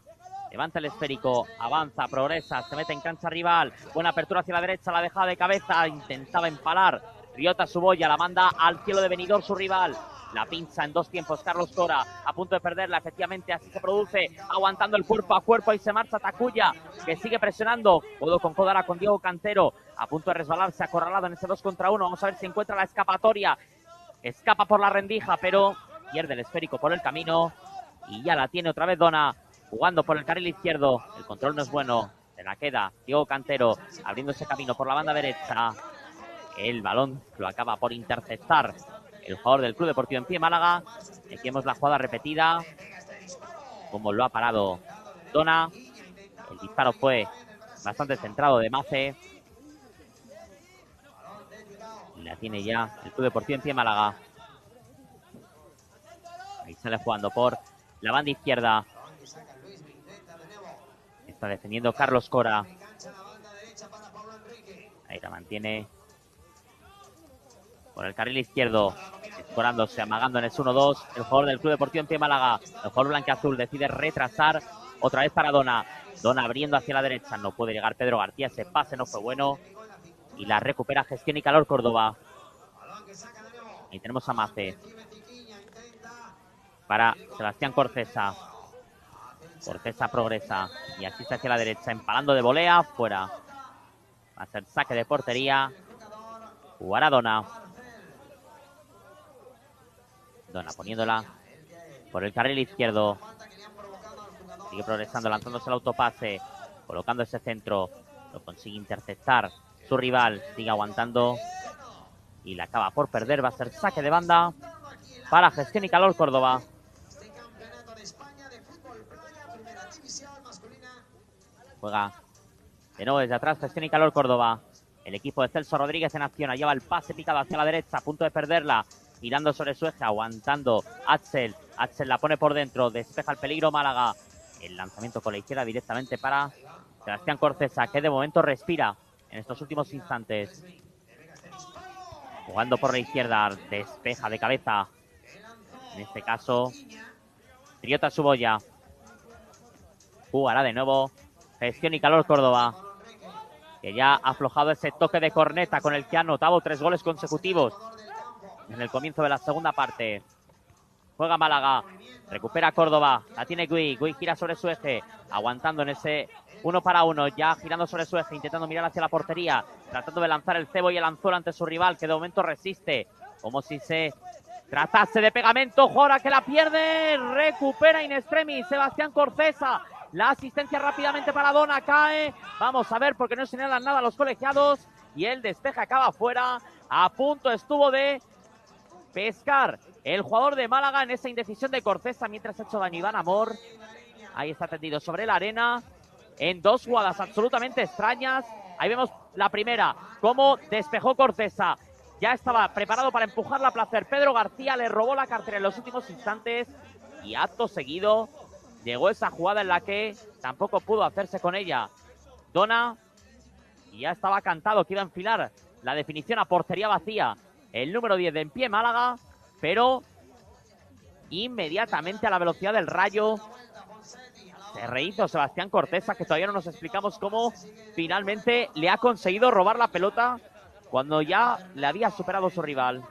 Levanta el esférico. Avanza, progresa. Se mete en cancha rival. Buena apertura hacia la derecha. La deja de cabeza. Intentaba empalar. Riota Suboya. La manda al cielo de Benidorm su rival. La pincha en dos tiempos Carlos Cora, a punto de perderla, efectivamente así se produce, aguantando el cuerpo a cuerpo, y se marcha Takuya, que sigue presionando, codo con codo ahora con Diego Cantero, a punto de resbalarse, acorralado en ese 2 contra 1, vamos a ver si encuentra la escapatoria, escapa por la rendija, pero pierde el esférico por el camino, y ya la tiene otra vez Dona, jugando por el carril izquierdo, el control no es bueno, se la queda Diego Cantero, abriéndose camino por la banda derecha, el balón lo acaba por interceptar el jugador del Club Deportivo en Pie Málaga. Aquí vemos la jugada repetida, como lo ha parado Dona. El disparo fue bastante centrado de Mace. Y la tiene ya el Club Deportivo en Pie Málaga. Ahí sale jugando por la banda izquierda. Está defendiendo Carlos Cora. Ahí la mantiene por el carril izquierdo, escorándose, amagando en el 1-2, el jugador del Club Deportivo en Pie Málaga, el jugador blanquiazul decide retrasar, otra vez para Dona, Dona abriendo hacia la derecha, no puede llegar Pedro García, ese pase no fue bueno, y la recupera Gestión y Calor Córdoba. Ahí tenemos a Mace, para Sebastián Corcesa, Corcesa progresa, y asiste hacia la derecha, empalando de volea, fuera, va a ser saque de portería, jugará Dona. Dona poniéndola por el carril izquierdo. Sigue progresando, lanzándose el autopase. Colocando ese centro. Lo consigue interceptar su rival. Sigue aguantando. Y la acaba por perder. Va a ser saque de banda para Gestión y Calor Córdoba. Juega de nuevo desde atrás Gestión y Calor Córdoba. El equipo de Celso Rodríguez en acción. Lleva el pase picado hacia la derecha. A punto de perderla. Girando sobre su eje, aguantando Axel. Axel la pone por dentro, despeja el peligro Málaga. El lanzamiento con la izquierda directamente para Sebastián Corcesa, que de momento respira en estos últimos instantes. Jugando por la izquierda, despeja de cabeza. En este caso, Riota Suboya. Jugará de nuevo Gestión y Calor Córdoba, que ya ha aflojado ese toque de corneta con el que ha anotado 3 goles consecutivos en el comienzo de la segunda parte. Juega Málaga, recupera Córdoba, la tiene Gui, Gui gira sobre su eje, aguantando en ese 1 para 1, ya girando sobre su eje, intentando mirar hacia la portería, tratando de lanzar el cebo y el anzuelo ante su rival, que de momento resiste, como si se tratase de pegamento. Jora que la pierde, recupera in extremis Sebastián Corcesa, la asistencia rápidamente para Dona, cae, vamos a ver porque no señalan nada los colegiados, y el despeje acaba fuera, a punto estuvo de pescar el jugador de Málaga en esa indecisión de Corcesa mientras ha hecho daño Iván Amor. Ahí está tendido sobre la arena en 2 jugadas absolutamente extrañas. Ahí vemos la primera, cómo despejó Corcesa. Ya estaba preparado para empujarla a placer. Pedro García le robó la cartera en los últimos instantes y acto seguido llegó esa jugada en la que tampoco pudo hacerse con ella Dona, y ya estaba cantado que iba a enfilar la definición a portería vacía el número 10 de En Pie Málaga, pero inmediatamente a la velocidad del rayo se rehizo Sebastián Corcesa, que todavía no nos explicamos cómo finalmente le ha conseguido robar la pelota cuando ya le había superado su rival.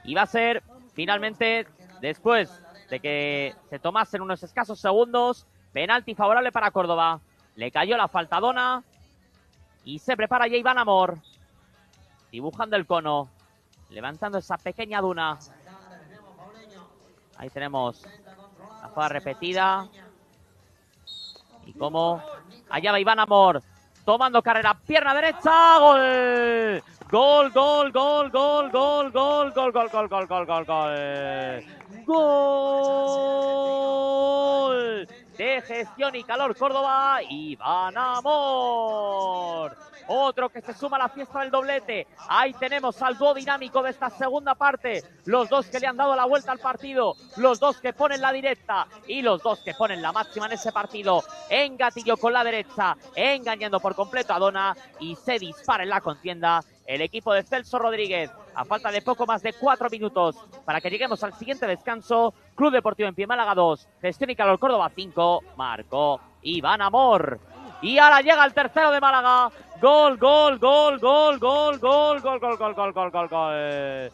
Y va a ser finalmente, después de que se tomasen unos escasos segundos, penalti favorable para Córdoba. Le cayó la falta a Dona y se prepara ya Iván Amor, dibujando el cono, levantando esa pequeña duna. Ahí tenemos la jugada repetida. Y como allá va Iván Amor, tomando carrera, pierna derecha, gol. Gol, gol, gol, gol, gol, gol, gol, gol, gol, gol, gol, gol, gol. Gol de Gestión y Calor Córdoba, Iván Amor. Otro que se suma a la fiesta del doblete. Ahí tenemos al dúo dinámico de esta segunda parte. Los dos que le han dado la vuelta al partido. Los dos que ponen la directa. Y los dos que ponen la máxima en ese partido. Engatillo con la derecha. Engañando por completo a Dona. Y se dispara en la contienda el equipo de Celso Rodríguez. A falta de poco más de 4 minutos para que lleguemos al siguiente descanso. Club Deportivo Empie Málaga 2. Gestión y Calor Córdoba 5. Marcó Iván Amor. Y ahora llega el tercero de Málaga. Gol, gol, gol, gol, gol, gol, gol, gol, gol, gol, gol, gol, gol.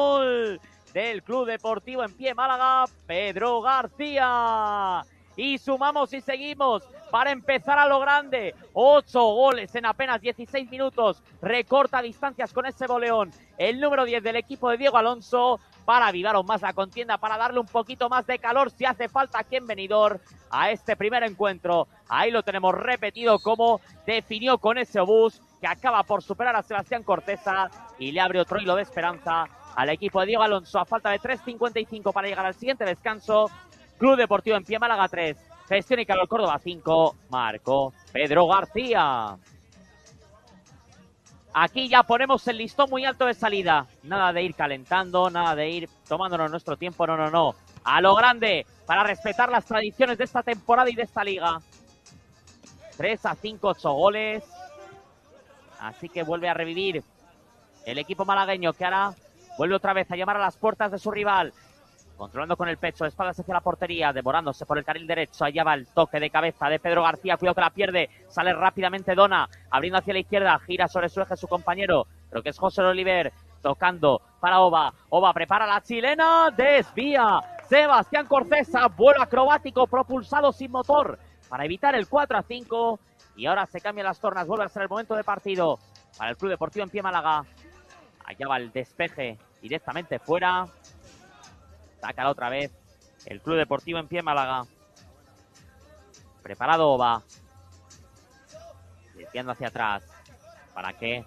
Gol del Club Deportivo Empie Málaga, Pedro García. Y sumamos y seguimos para empezar a lo grande. 8 goles en apenas 16 minutos. Recorta distancias con ese voleón. El número 10 del equipo de Diego Alonso para avivar aún más la contienda, para darle un poquito más de calor si hace falta aquí en Benidorm a este primer encuentro. Ahí lo tenemos repetido como definió con ese obús que acaba por superar a Sebastián Cortesa y le abre otro hilo de esperanza al equipo de Diego Alonso a falta de 3:55 para llegar al siguiente descanso. Club Deportivo Empie Málaga 3, Gestión y Calor Córdoba 5, marcó Pedro García. Aquí ya ponemos el listón muy alto de salida. Nada de ir calentando, nada de ir tomándonos nuestro tiempo, no, no, no. A lo grande, para respetar las tradiciones de esta temporada y de esta liga. 3-5, 8 goles. Así que vuelve a revivir el equipo malagueño, que ahora vuelve otra vez a llamar a las puertas de su rival. Controlando con el pecho, espaldas hacia la portería, devorándose por el carril derecho. Allá va el toque de cabeza de Pedro García. Cuidado que la pierde. Sale rápidamente Dona, abriendo hacia la izquierda. Gira sobre su eje su compañero. Creo que es José Oliver. Tocando para Oba. Oba prepara la chilena. Desvía. Sebastián Cortesa. Vuelo acrobático propulsado sin motor para evitar el 4-5. Y ahora se cambian las tornas. Vuelve a ser el momento de partido para el Club Deportivo Empie Málaga. Allá va el despeje directamente fuera. Sácala otra vez el Club Deportivo Empie Málaga. Preparado Oba. Desviando hacia atrás para que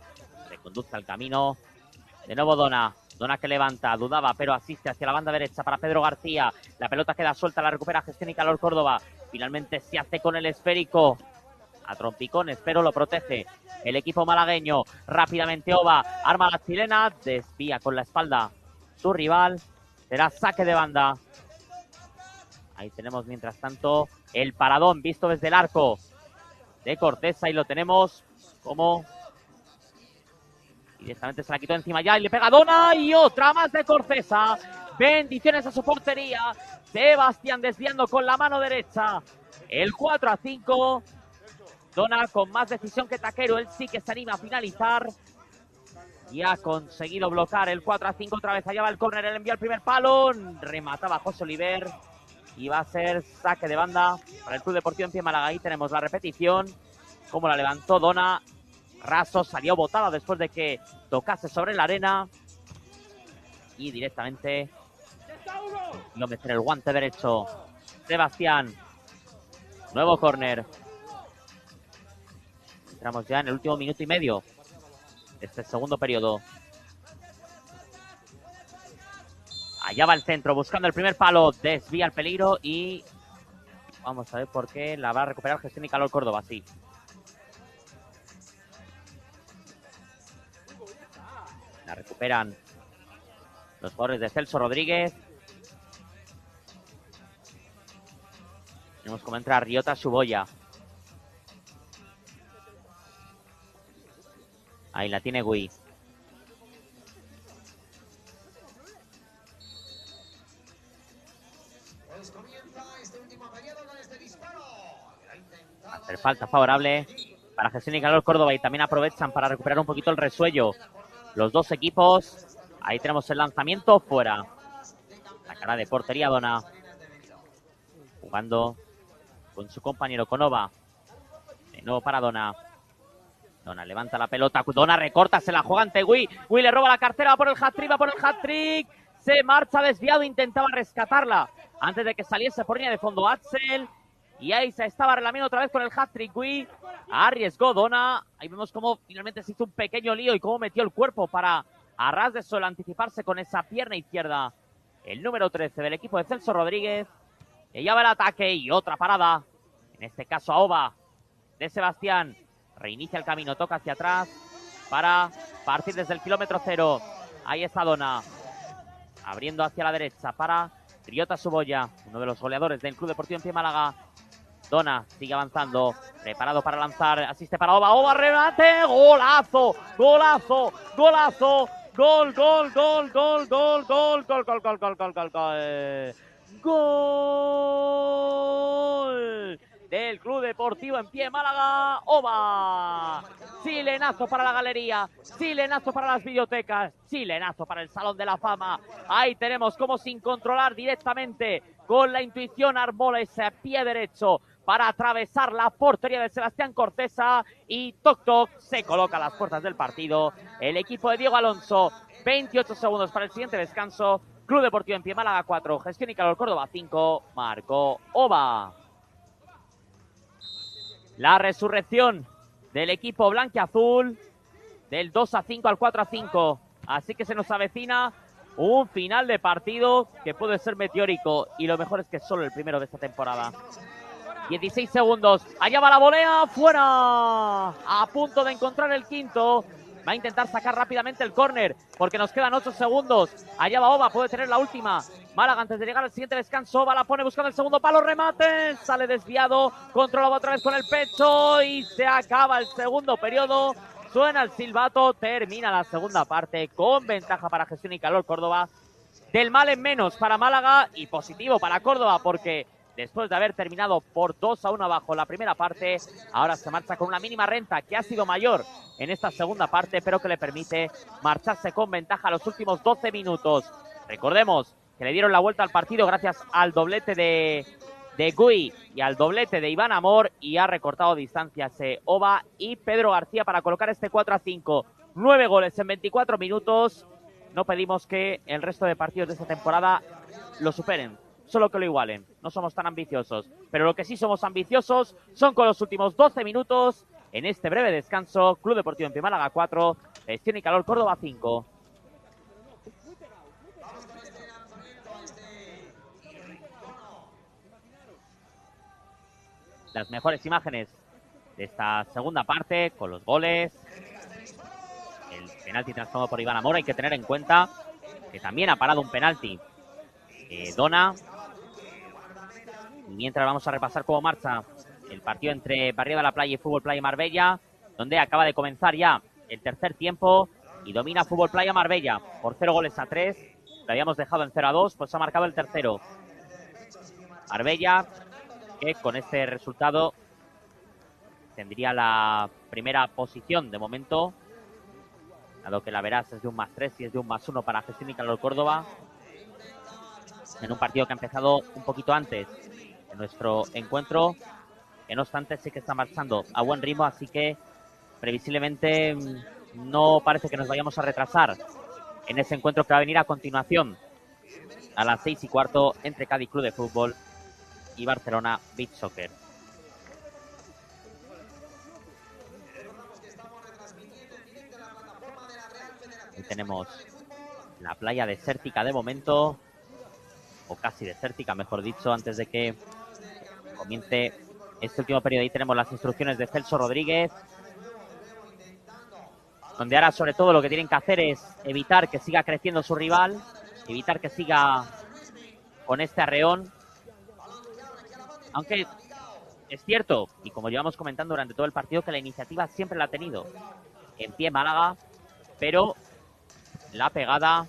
se conduzca el camino. De nuevo Dona. Dona que levanta, dudaba, pero asiste hacia la banda derecha para Pedro García. La pelota queda suelta, la recupera Gestión y Calor Córdoba. Finalmente se hace con el esférico. A trompicones, pero lo protege el equipo malagueño. Rápidamente Oba. Arma la chilena. Desvía con la espalda su rival. Será saque de banda. Ahí tenemos, mientras tanto, el paradón visto desde el arco de Cortesa. Y lo tenemos como... Directamente se la quitó encima ya y le pega Dona. Y otra más de Cortesa. Bendiciones a su portería. Sebastián desviando con la mano derecha. El 4-5. Dona con más decisión que Taquero. Él sí que se anima a finalizar. Y ha conseguido bloquear el 4-5 otra vez. Allá va el córner, el envío al primer palo. Remataba José Oliver. Y va a ser saque de banda para el Club Deportivo Empie Málaga. Ahí tenemos la repetición. Cómo la levantó Dona. Raso salió botada después de que tocase sobre la arena. Y directamente lo meter el guante derecho. Sebastián. Nuevo córner. Entramos ya en el último minuto y medio. Este segundo periodo. Allá va el centro, buscando el primer palo. Desvía el peligro y... Vamos a ver por qué la va a recuperar Gestión y Calor Córdoba, sí. La recuperan los jugadores de Celso Rodríguez. Tenemos como entra Riota Suboya. Ahí la tiene Gui. Hacer falta favorable para Gestión y Calor Córdoba y también aprovechan para recuperar un poquito el resuello los dos equipos. Ahí tenemos el lanzamiento fuera. La cara de portería Dona. Jugando con su compañero Conova. De nuevo para Dona. Dona levanta la pelota. Dona recorta, se la juega ante Gui. Gui le roba la cartera, va por el hat-trick, Se marcha desviado, intentaba rescatarla antes de que saliese por línea de fondo Axel. Y ahí se estaba relamiendo otra vez con el hat-trick Gui. Arriesgó Dona. Ahí vemos cómo finalmente se hizo un pequeño lío y cómo metió el cuerpo para a ras de suelo anticiparse con esa pierna izquierda. El número 13 del equipo de Celso Rodríguez. Que lleva el ataque y otra parada. En este caso a Oba de Sebastián. Reinicia el camino, toca hacia atrás para partir desde el kilómetro 0. Ahí está Dona. Abriendo hacia la derecha para Triota Suboya, uno de los goleadores del Club Deportivo Empie Málaga. Dona sigue avanzando, preparado para lanzar, asiste para Oba, Oba, remate, golazo, golazo, golazo, gol, gol, gol, gol, gol, gol, gol, gol, gol, gol, gol, gol, gol, gol del Club Deportivo Empie Málaga, Oba. Chilenazo para la galería, chilenazo para las bibliotecas, chilenazo para el Salón de la Fama. Ahí tenemos como sin controlar directamente, con la intuición armó ese pie derecho para atravesar la portería de Sebastián Cortesa y Toc Toc se coloca a las puertas del partido. El equipo de Diego Alonso, 28 segundos para el siguiente descanso. Club Deportivo Empie Málaga 4, Gestión y Calor Córdoba 5, marcó Oba. La resurrección del equipo blanquiazul del 2-5 al 4-5. Así que se nos avecina un final de partido que puede ser meteórico y lo mejor es que es solo el primero de esta temporada. 16 segundos, allá va la volea, fuera, a punto de encontrar el quinto. Va a intentar sacar rápidamente el córner porque nos quedan 8 segundos. Allá va Oba, puede tener la última. Málaga antes de llegar al siguiente descanso. Oba la pone buscando el segundo palo, remate. Sale desviado, controlaba otra vez con el pecho y se acaba el segundo periodo. Suena el silbato, termina la segunda parte con ventaja para Gestión y Calor Córdoba. Del mal en menos para Málaga y positivo para Córdoba porque después de haber terminado por 2-1 abajo la primera parte, ahora se marcha con una mínima renta que ha sido mayor en esta segunda parte, pero que le permite marcharse con ventaja a los últimos 12 minutos. Recordemos que le dieron la vuelta al partido gracias al doblete de Gui y al doblete de Iván Amor y ha recortado distancias Oba y Pedro García para colocar este 4-5. 9 goles en 24 minutos. No pedimos que el resto de partidos de esta temporada lo superen, solo que lo igualen. No somos tan ambiciosos, pero lo que sí somos ambiciosos son con los últimos 12 minutos en este breve descanso. Club Deportivo Empie Málaga 4, Gestión y Calor Córdoba 5. Las mejores imágenes de esta segunda parte con los goles. El penalti transformado por Iván Amor. Hay que tener en cuenta que también ha parado un penalti Dona. Mientras vamos a repasar cómo marcha el partido entre Barrio de la Playa y Fútbol Playa Marbella, donde acaba de comenzar ya el tercer tiempo y domina Fútbol Playa Marbella por 0-3. Lo habíamos dejado en 0-2, pues ha marcado el tercero. Marbella, que con este resultado tendría la primera posición de momento, dado que la verás es de un +3 y es de un +1 para Gestión y Calor Córdoba, en un partido que ha empezado un poquito antes de nuestro encuentro, que no obstante sí que está marchando a buen ritmo, así que previsiblemente no parece que nos vayamos a retrasar en ese encuentro que va a venir a continuación a las 6:15 entre Cádiz Club de Fútbol y Barcelona Beach Soccer. Aquí tenemos la playa desértica de momento, o casi desértica, mejor dicho, antes de que comience este último periodo. Ahí tenemos las instrucciones de Celso Rodríguez, donde ahora sobre todo lo que tienen que hacer es evitar que siga creciendo su rival, evitar que siga con este arreón. Aunque es cierto, y como llevamos comentando durante todo el partido, que la iniciativa siempre la ha tenido Empie Málaga, pero la pegada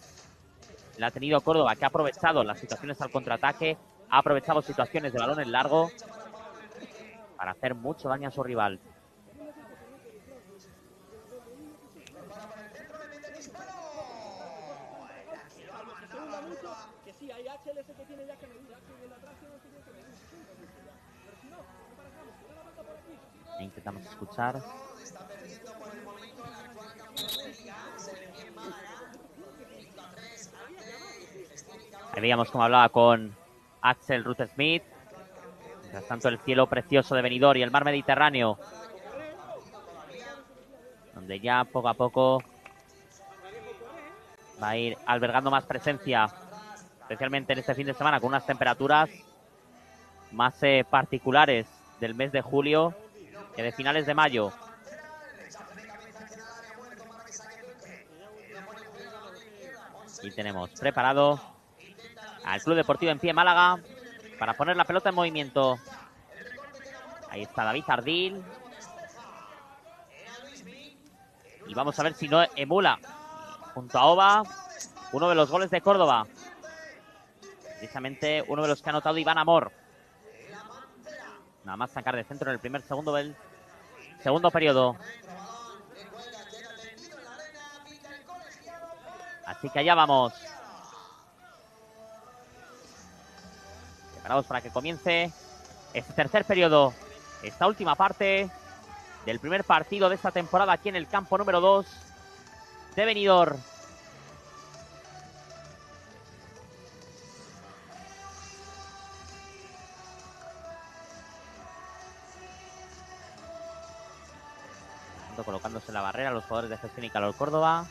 la ha tenido Córdoba, que ha aprovechado las situaciones al contraataque, ha aprovechado situaciones de balón en largo para hacer mucho daño a su rival. E intentamos escuchar. Ahí veíamos cómo hablaba con Axel Ruth Smith. Mientras tanto, el cielo precioso de Benidorm y el mar Mediterráneo, donde ya poco a poco va a ir albergando más presencia, especialmente en este fin de semana, con unas temperaturas más particulares del mes de julio que de finales de mayo. Y tenemos preparado al Club Deportivo En Pie Málaga para poner la pelota en movimiento. Ahí está David Ardil. Y vamos a ver si no emula junto a Oba uno de los goles de Córdoba. Precisamente uno de los que ha anotado Iván Amor. Nada más sacar de centro en el primer segundo del segundo periodo. Así que allá vamos. Preparados para que comience este tercer periodo. Esta última parte del primer partido de esta temporada aquí en el campo número 2 de Benidorm. Colocándose en la barrera los jugadores de Gestión y Calor Córdoba.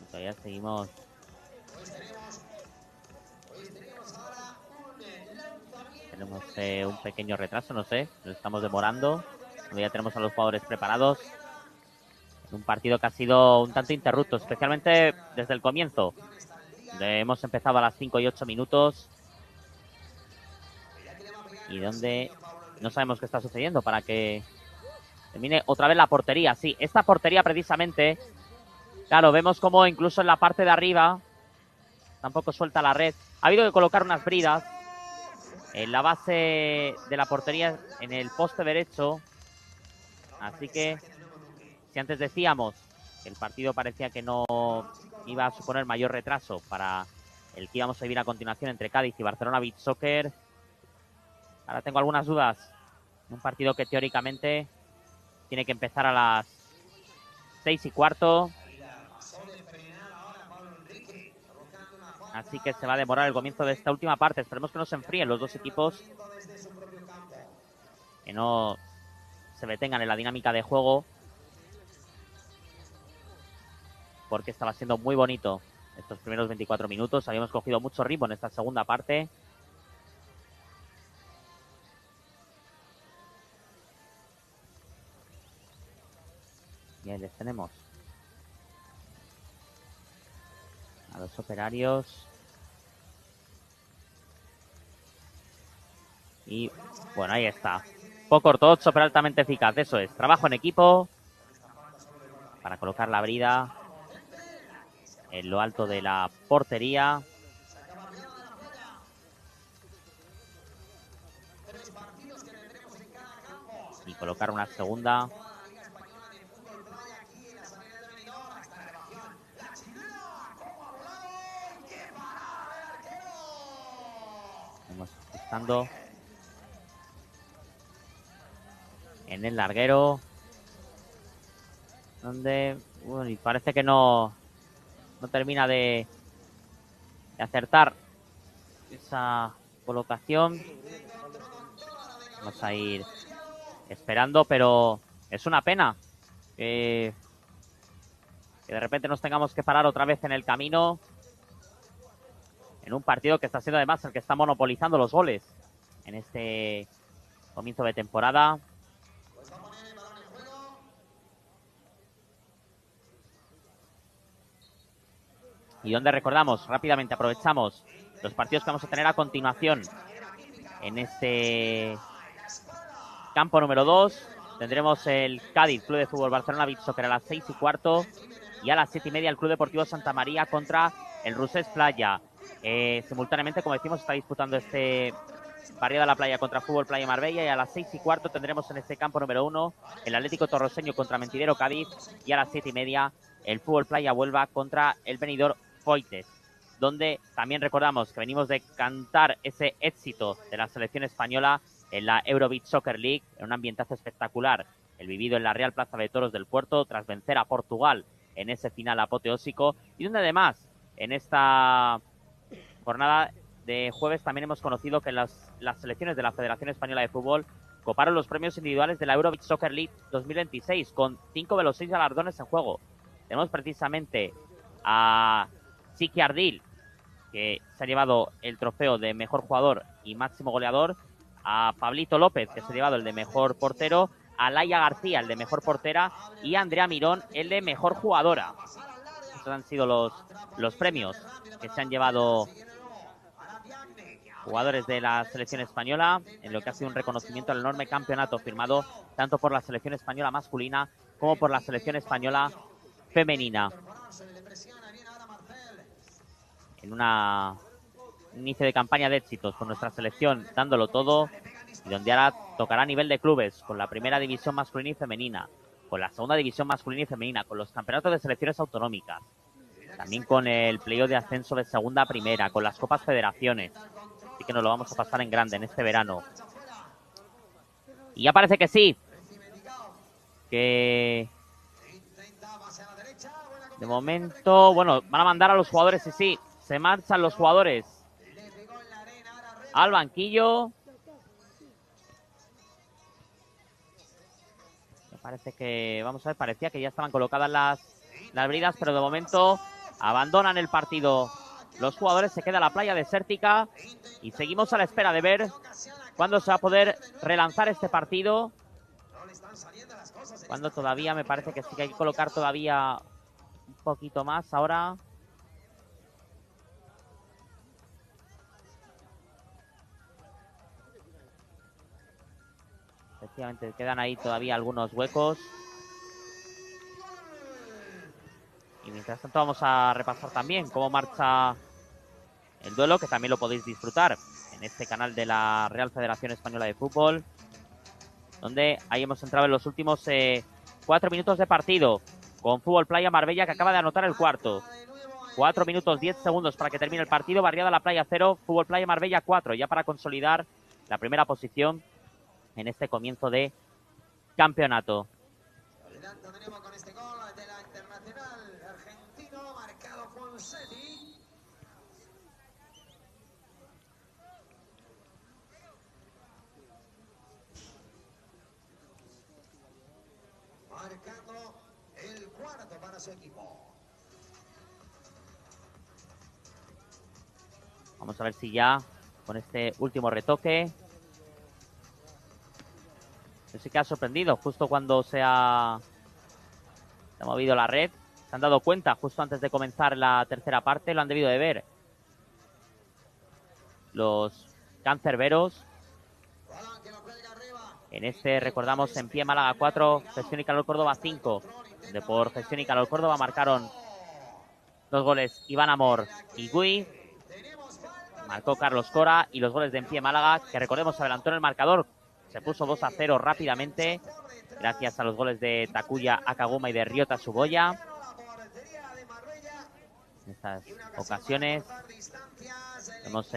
Y todavía seguimos. Tenemos un pequeño retraso, no sé, nos estamos demorando. Ya tenemos a los jugadores preparados. En un partido que ha sido un tanto interrupto, especialmente desde el comienzo. Hemos empezado a las 5 y 8 minutos. Y donde no sabemos qué está sucediendo para que termine otra vez la portería. Sí, esta portería precisamente, claro, vemos como incluso en la parte de arriba tampoco suelta la red. Ha habido que colocar unas bridas en la base de la portería, en el poste derecho. Así que, si antes decíamos que el partido parecía que no iba a suponer mayor retraso para el que íbamos a vivir a continuación entre Cádiz y Barcelona Beach Soccer, ahora tengo algunas dudas. Un partido que teóricamente tiene que empezar a las 6:15. Así que se va a demorar el comienzo de esta última parte. Esperemos que no se enfríen los dos equipos, que no se detengan en la dinámica de juego, porque estaba siendo muy bonito estos primeros 24 minutos. Habíamos cogido mucho ritmo en esta segunda parte. Y ahí les tenemos a los operarios. Y bueno, ahí está. Poco ortodoxo, pero altamente eficaz. Eso es, trabajo en equipo para colocar la brida en lo alto de la portería. Y colocar una segunda. Vamos estando en el larguero, donde bueno, y parece que no termina de acertar esa colocación. Vamos a ir esperando, pero es una pena que de repente nos tengamos que parar otra vez en el camino en un partido que está siendo además el que está monopolizando los goles en este comienzo de temporada. Y donde recordamos, rápidamente aprovechamos los partidos que vamos a tener a continuación en este campo número 2. Tendremos el Cádiz Club de Fútbol Barcelona Beach Soccer a las 6:15 y a las 7:30 el Club Deportivo Santa María contra el Rusés Playa. Simultáneamente, como decimos, está disputando este Barrio de la Playa contra Fútbol Playa Marbella, y a las 6:15 tendremos en este campo número 1 el Atlético Torroseño contra Mentidero Cádiz, y a las 7:30 el Fútbol Playa Huelva contra el Benidorm Foites, donde también recordamos que venimos de cantar ese éxito de la selección española en la Euro Beach Soccer League, en un ambientazo espectacular el vivido en la Real Plaza de Toros del Puerto tras vencer a Portugal en ese final apoteósico, y donde además en esta jornada de jueves también hemos conocido que las selecciones de la Federación Española de Fútbol coparon los premios individuales de la Euro Beach Soccer League 2026 con 5 de los 6 galardones en juego. Tenemos precisamente a Siki Ardil, que se ha llevado el trofeo de mejor jugador y máximo goleador, a Pablito López, que se ha llevado el de mejor portero, a Laia García, el de mejor portera, y a Andrea Mirón, el de mejor jugadora. Estos han sido los premios que se han llevado jugadores de la selección española, en lo que ha sido un reconocimiento al enorme campeonato firmado tanto por la selección española masculina como por la selección española femenina. En un inicio de campaña de éxitos con nuestra selección dándolo todo, y donde ahora tocará a nivel de clubes con la primera división masculina y femenina, con la segunda división masculina y femenina, con los campeonatos de selecciones autonómicas, también con el playoff de ascenso de segunda a primera, con las copas federaciones. Así que nos lo vamos a pasar en grande en este verano. Y ya parece que sí, que de momento, bueno, van a mandar a los jugadores, y sí, se marchan los jugadores al banquillo. Me parece que, vamos a ver, parecía que ya estaban colocadas las bridas, pero de momento abandonan el partido los jugadores, se queda la playa desértica y seguimos a la espera de ver cuándo se va a poder relanzar este partido. Cuando todavía me parece que sí que hay que colocar todavía un poquito más ahora. Efectivamente, quedan ahí todavía algunos huecos. Y mientras tanto vamos a repasar también cómo marcha el duelo, que también lo podéis disfrutar en este canal de la Real Federación Española de Fútbol, donde ahí hemos entrado en los últimos 4 minutos de partido con Fútbol Playa Marbella, que acaba de anotar el cuarto. 4 minutos 10 segundos para que termine el partido. Barriada La Playa 0, Fútbol Playa Marbella 4, ya para consolidar la primera posición en este comienzo de campeonato. Tenemos con este gol de la internacional argentino marcado Fonsetti. Marcando el cuarto para su equipo. Vamos a ver si ya con este último retoque. Sí que ha sorprendido justo cuando se ha movido la red. Se han dado cuenta justo antes de comenzar la tercera parte. Lo han debido de ver los cancerberos. En este, recordamos, en pie Málaga 4, Gestión y Calor Córdoba 5. De por Gestión y Calor Córdoba marcaron 2 goles Iván Amor y Gui. Marcó Carlos Cora, y los goles de En Pie Málaga, que recordemos adelantó en el marcador. Se puso 2-0 rápidamente, gracias a los goles de Takuya Akaguma y de Ryota Suboya. En estas ocasiones veíamos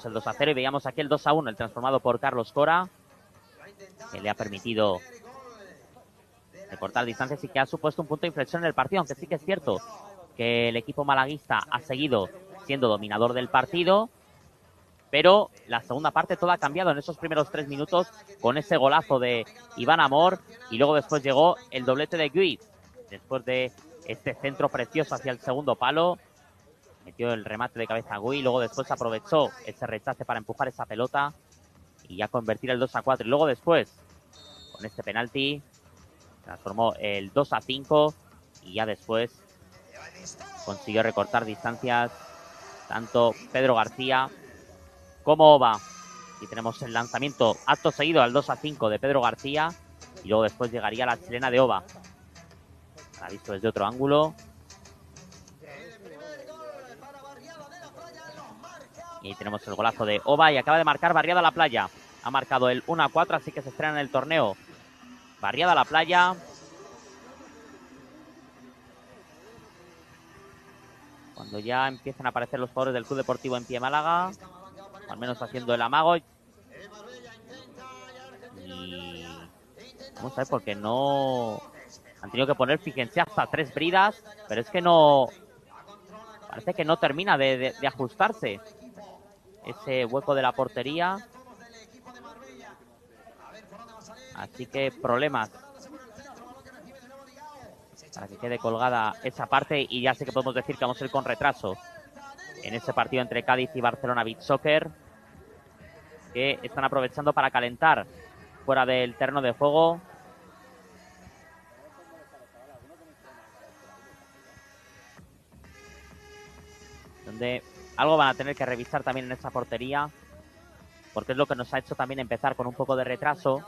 el 2-0 y veíamos aquí el 2-1, el transformado por Carlos Cora, que le ha permitido recortar distancias y que ha supuesto un punto de inflexión en el partido, aunque sí que es cierto que el equipo malaguista ha seguido siendo dominador del partido, pero la segunda parte todo ha cambiado en esos primeros 3 minutos con ese golazo de Iván Amor, y luego después llegó el doblete de Gui. Después de este centro precioso hacia el segundo palo, metió el remate de cabeza a Gui, y luego después aprovechó ese rechace para empujar esa pelota y ya convertir el 2-4. Y luego después, con este penalti, transformó el 2-5 y ya después consiguió recortar distancias tanto Pedro García como Oba. Y tenemos el lanzamiento acto seguido al 2-5 de Pedro García, y luego después llegaría la chilena de Oba. La ha visto desde otro ángulo. Y ahí tenemos el golazo de Oba, y acaba de marcar Barriada La Playa. Ha marcado el 1-4, así que se estrena en el torneo Barriada La Playa. Cuando ya empiezan a aparecer los jugadores del Club Deportivo En Pie Málaga, o al menos haciendo el amago. Y Vamos a ver, porque no... Han tenido que poner, fíjense, hasta 3 bridas, pero es que no... Parece que no termina de ajustarse ese hueco de la portería. Así que problemas para que quede colgada esa parte. Y ya sé que podemos decir que vamos a ir con retraso en ese partido entre Cádiz y Barcelona Beach Soccer, que están aprovechando para calentar fuera del terreno de juego. Donde algo van a tener que revisar también en esa portería, porque es lo que nos ha hecho también empezar con un poco de retraso.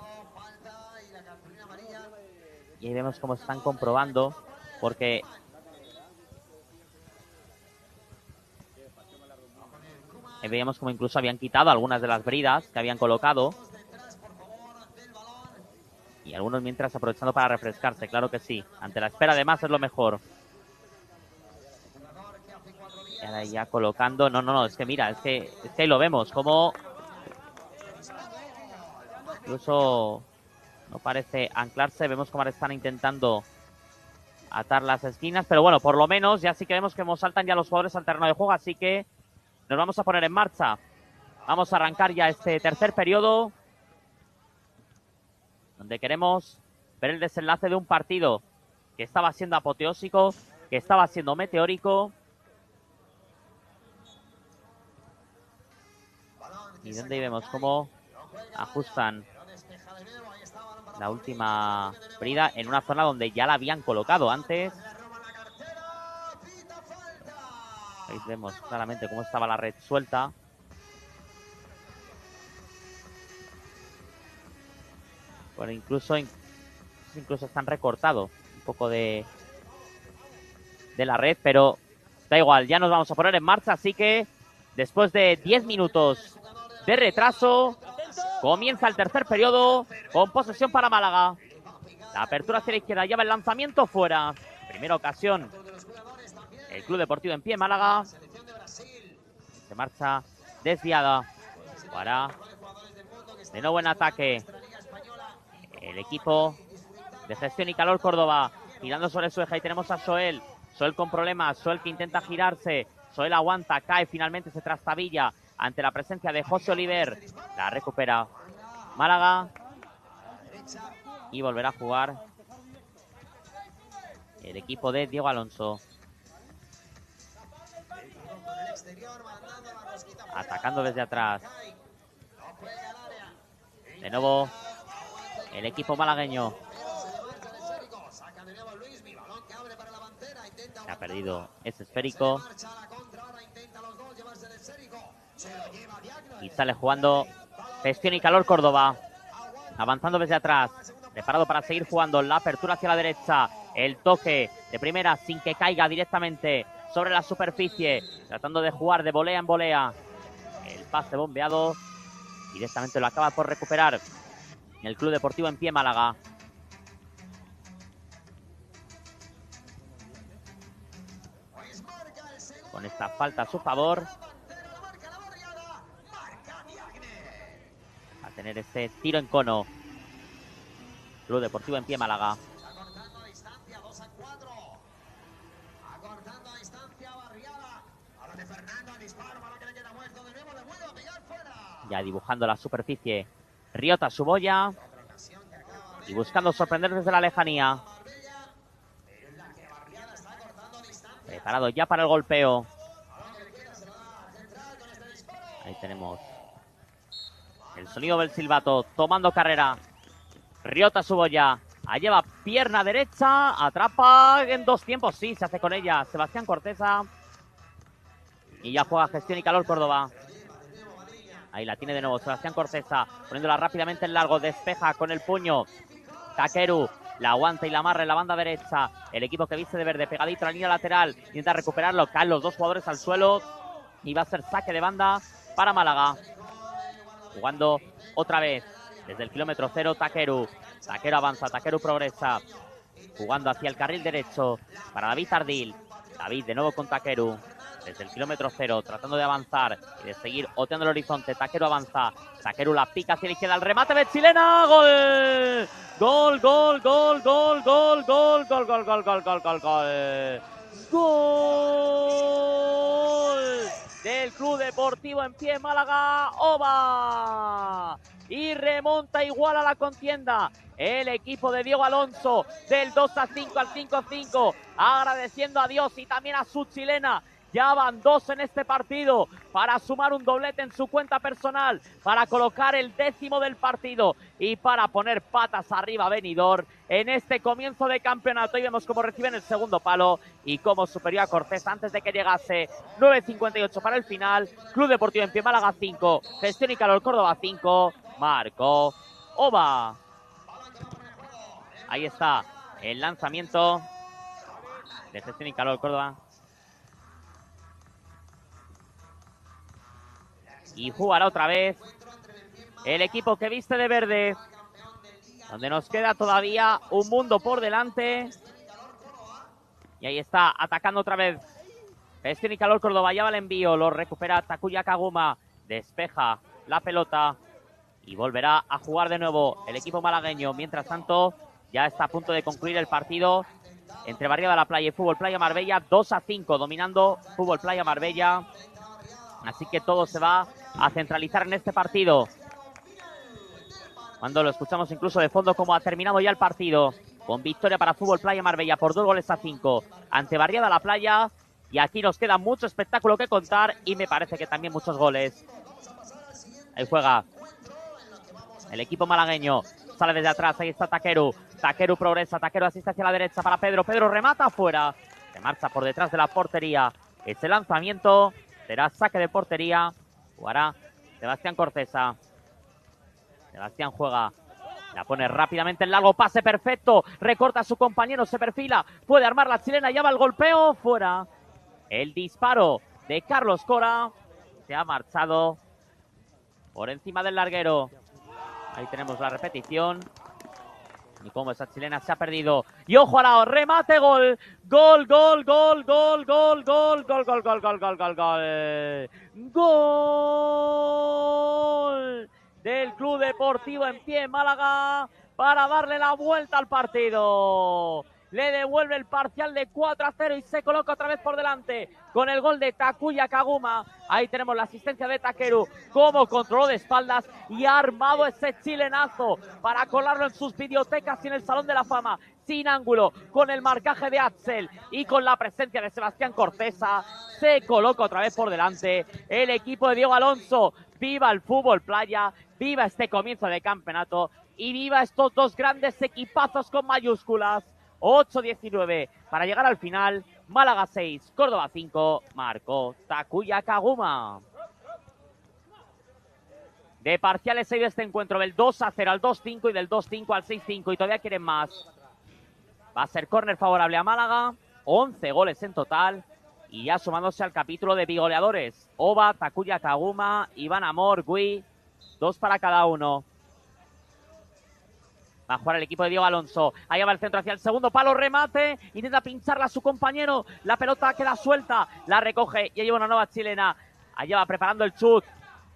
Y ahí vemos cómo están comprobando, porque veíamos como incluso habían quitado algunas de las bridas que habían colocado. Y algunos mientras aprovechando para refrescarse, claro que sí. Ante la espera además es lo mejor. Y ahora ya colocando... No, es que mira, es que ahí lo vemos, como... Incluso no parece anclarse. Vemos cómo ahora están intentando atar las esquinas. Pero bueno, por lo menos ya sí que vemos que saltan ya los jugadores al terreno de juego. Así que nos vamos a poner en marcha. Vamos a arrancar ya este tercer periodo, donde queremos ver el desenlace de un partido que estaba siendo apoteósico, que estaba siendo meteórico. Y donde vemos cómo ajustan la última brida en una zona donde ya la habían colocado antes. Ahí vemos claramente cómo estaba la red suelta. Bueno, incluso están recortado un poco de la red, pero da igual, ya nos vamos a poner en marcha, así que después de 10 minutos de retraso, comienza el tercer periodo con posesión para Málaga. La apertura hacia la izquierda, lleva el lanzamiento fuera. Primera ocasión, el Club Deportivo en pie, Málaga. Se marcha desviada para de nuevo en ataque el equipo de Gestión y Calor Córdoba, girando sobre su eje. Ahí tenemos a Soel con problemas, Soel que intenta girarse, Soel aguanta, cae, finalmente se trastabilla ante la presencia de José Oliver. La recupera Málaga y volverá a jugar el equipo de Diego Alonso. Atacando desde atrás. De nuevo el equipo malagueño. Se ha perdido ese esférico. Y sale jugando Gestión y Calor Córdoba. Avanzando desde atrás. Preparado para seguir jugando. La apertura hacia la derecha. El toque de primera sin que caiga directamente sobre la superficie. Tratando de jugar de volea en volea. El pase bombeado. Directamente lo acaba por recuperar el Club Deportivo en pie, Málaga. Con esta falta a su favor. A tener este tiro en cono. Club Deportivo en pie, Málaga. Ya dibujando la superficie. Riota Suboya. Y buscando sorprender desde la lejanía. Preparado ya para el golpeo. Ahí tenemos el sonido del silbato. Tomando carrera. Riota Suboya. Ahí lleva pierna derecha. Atrapa en dos tiempos. Sí, se hace con ella Sebastián Cortesa. Y ya juega Gestión y Calor Córdoba. Ahí la tiene de nuevo Sebastián Cortesa. Poniéndola rápidamente en largo. Despeja con el puño. Takeru la aguanta y la amarra en la banda derecha. El equipo que viste de verde pegadito a la línea lateral. Intenta recuperarlo. Caen los dos jugadores al suelo. Y va a ser saque de banda para Málaga. Jugando otra vez desde el kilómetro cero Takeru. Takeru avanza, Takeru progresa. Jugando hacia el carril derecho para David Ardil. David de nuevo con Takeru. desde el kilómetro 0, tratando de avanzar y de seguir oteando el horizonte. Takeru avanza, Takeru la pica hacia la izquierda, el remate de chilena, ¡gol! Gol, gol, gol, gol, gol, gol, gol, gol, gol, gol, gol, gol, gol. ¡Gol! Del Club Deportivo en Pie Málaga, Oba. Y remonta igual a la contienda el equipo de Diego Alonso, del 2-5 al 5-5, agradeciendo a Dios y también a su chilena. Ya van 2 en este partido para sumar un doblete en su cuenta personal, para colocar el 10º del partido y para poner patas arriba a Benidorm en este comienzo de campeonato. Y vemos cómo reciben el segundo palo y cómo superior a Cortés antes de que llegase. 9:58 para el final. Club Deportivo en Pie Málaga 5, Gestión y Calor Córdoba 5, marcó Oba. Ahí está el lanzamiento de Gestión y Calor Córdoba. Y jugará otra vez el equipo que viste de verde, donde nos queda todavía un mundo por delante. Y ahí está, atacando otra vez Gestión y Calor Córdoba. Lleva el envío, lo recupera Takuya Kaguma, despeja la pelota y volverá a jugar de nuevo el equipo malagueño. Mientras tanto, ya está a punto de concluir el partido entre Barriada La Playa y Fútbol Playa Marbella. 2-5, dominando Fútbol Playa Marbella. Así que todo se va a centralizar en este partido. Cuando lo escuchamos incluso de fondo como ha terminado ya el partido. Con victoria para Fútbol Playa Marbella por 2-5 ante Barriada La Playa. Y aquí nos queda mucho espectáculo que contar y me parece que también muchos goles. Ahí juega el equipo malagueño. Sale desde atrás, ahí está Takeru. Takeru progresa, Takeru asiste hacia la derecha para Pedro. Pedro remata afuera. Se marcha por detrás de la portería. Ese lanzamiento será saque de portería. Jugará Sebastián Cortesa. Sebastián juega. La pone rápidamente en largo. Pase perfecto. Recorta a su compañero. Se perfila. Puede armar la chilena. Ya va el golpeo. Fuera. El disparo de Carlos Cora. Se ha marchado por encima del larguero. Ahí tenemos la repetición. Y como esa chilena se ha perdido. Y ojo ahora, remate, gol. Gol, gol, gol, gol, gol, gol, gol, gol, gol, gol, gol, gol, gol. Gol del Club Deportivo en Pie Málaga para darle la vuelta al partido. Le devuelve el parcial de 4-0 y se coloca otra vez por delante con el gol de Takuya Kaguma. Ahí tenemos la asistencia de Takeru, cómo controló de espaldas y ha armado ese chilenazo para colarlo en sus videotecas y en el Salón de la Fama. Sin ángulo, con el marcaje de Axel y con la presencia de Sebastián Cortesa, se coloca otra vez por delante el equipo de Diego Alonso. Viva el Fútbol Playa, viva este comienzo de campeonato y viva estos dos grandes equipazos con mayúsculas. 8-19 para llegar al final. Málaga 6, Córdoba 5, marcó Takuya Kaguma. De parciales se ha ido este encuentro del 2-0 al 2-5 y del 2-5 al 6-5 y todavía quieren más. Va a ser córner favorable a Málaga, 11 goles en total y ya sumándose al capítulo de bigoleadores. Oba, Takuya Kaguma, Iván Amor, Gui, 2 para cada uno. Va a jugar el equipo de Diego Alonso. Ahí va el centro hacia el segundo palo. Remate. Intenta pincharla a su compañero. La pelota queda suelta. La recoge y lleva una nueva chilena. Allá va preparando el chut.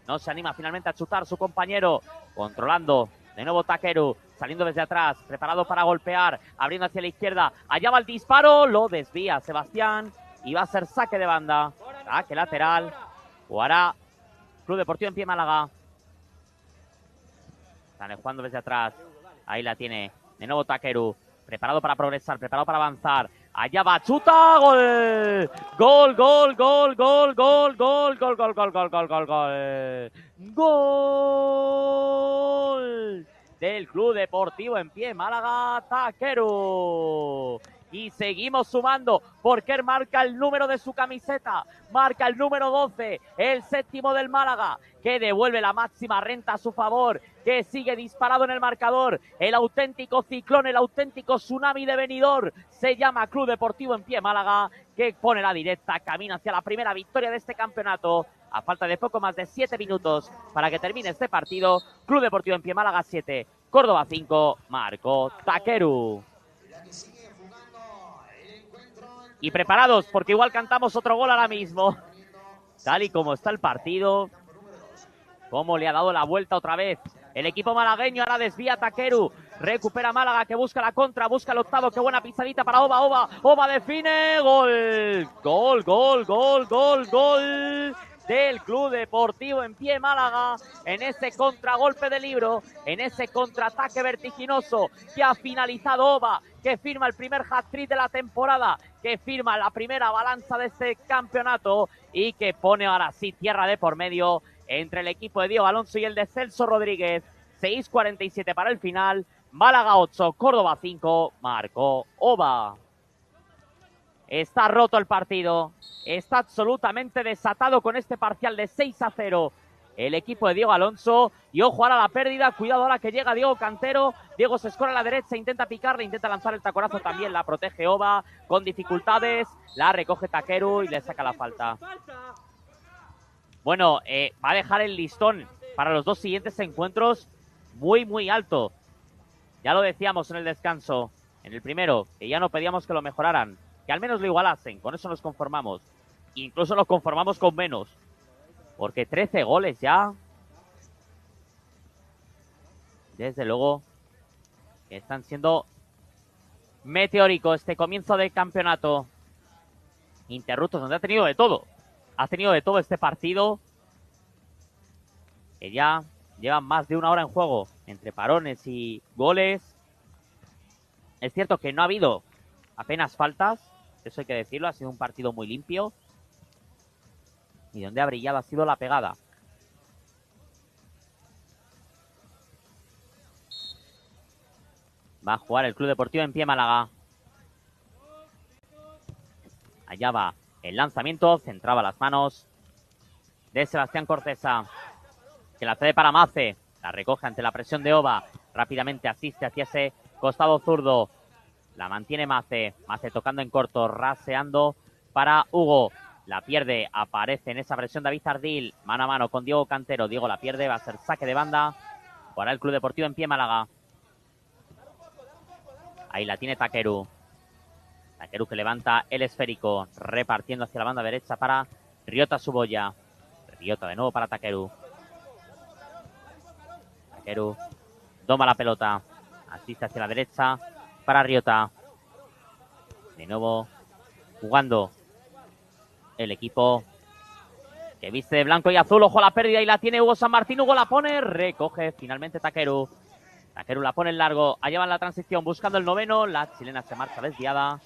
No se anima finalmente a chutar su compañero. Controlando de nuevo Takeru. Saliendo desde atrás. Preparado para golpear. Abriendo hacia la izquierda. Allá va el disparo. Lo desvía Sebastián. Y va a ser saque de banda. Saque lateral. Jugará Club Deportivo en Pie Málaga. Están jugando desde atrás. Ahí la tiene de nuevo Takeru. Preparado para progresar, preparado para avanzar. Allá va, chuta, gol. Gol, gol, gol, gol, gol, gol, gol, gol, gol, gol, gol, gol, gol. Gol del Club Deportivo en Pie Málaga, Takeru. Y seguimos sumando porque él marca el número de su camiseta, marca el número 12, el séptimo del Málaga, que devuelve la máxima renta a su favor, que sigue disparado en el marcador. El auténtico ciclón, el auténtico tsunami de Benidorm se llama Club Deportivo en Pie Málaga, que pone la directa, camina hacia la primera victoria de este campeonato. A falta de poco más de 7 minutos para que termine este partido. Club Deportivo en Pie Málaga 7, Córdoba 5, marcó Takeru. Y preparados, porque igual cantamos otro gol ahora mismo. Tal y como está el partido. Cómo le ha dado la vuelta otra vez el equipo malagueño. Ahora desvía Takeru. Recupera Málaga, que busca la contra, busca el octavo. Qué buena pisadita para Oba. Oba define. Gol. Gol del Club Deportivo En Pie Málaga, en ese contragolpe de libro, en ese contraataque vertiginoso que ha finalizado Oba, que firma el primer hat-trick de la temporada, que firma la primera balanza de este campeonato y que pone ahora sí tierra de por medio entre el equipo de Diego Alonso y el de Celso Rodríguez. 6:47 para el final. Málaga 8, Córdoba 5, marcó Oba. Está roto el partido, está absolutamente desatado con este parcial de 6-0 el equipo de Diego Alonso. Y ojo ahora la pérdida, cuidado ahora que llega Diego Cantero. Diego se escora a la derecha, intenta picarle, intenta lanzar el taconazo también, la protege Oba con dificultades, la recoge Takeru y le saca la falta. Bueno, va a dejar el listón para los dos siguientes encuentros muy alto. Ya lo decíamos en el descanso, en el primero, que ya no pedíamos que lo mejoraran, que al menos lo igualasen, con eso nos conformamos. Incluso nos conformamos con menos, porque 13 goles ya. Desde luego, que están siendo meteórico este comienzo del campeonato. Interruptos, donde ha tenido de todo. Ha tenido de todo este partido, que ya llevan más de una hora en juego, entre parones y goles. Es cierto que no ha habido apenas faltas, eso hay que decirlo, ha sido un partido muy limpio. Y donde ha brillado ha sido la pegada. Va a jugar el Club Deportivo En Pie Málaga. Allá va el lanzamiento, centraba las manos de Sebastián Cortesa, que la cede para Mace, la recoge ante la presión de Oba, rápidamente asiste hacia ese costado zurdo, la mantiene Mace tocando en corto, raseando para Hugo, la pierde, aparece en esa presión David Ardil, mano a mano con Diego Cantero, Diego la pierde, va a ser saque de banda para el Club Deportivo En Pie Málaga. Ahí la tiene Takeru. Takeru que levanta el esférico, repartiendo hacia la banda derecha para Ryota Suboya. Ryota de nuevo para Takeru. Takeru toma la pelota, asiste hacia la derecha para Ryota. De nuevo jugando el equipo que viste de blanco y azul. Ojo a la pérdida y la tiene Hugo San Martín. Hugo la pone, recoge finalmente Takeru. Takeru la pone en largo, allá va en la transición buscando el noveno, la chilena se marcha desviada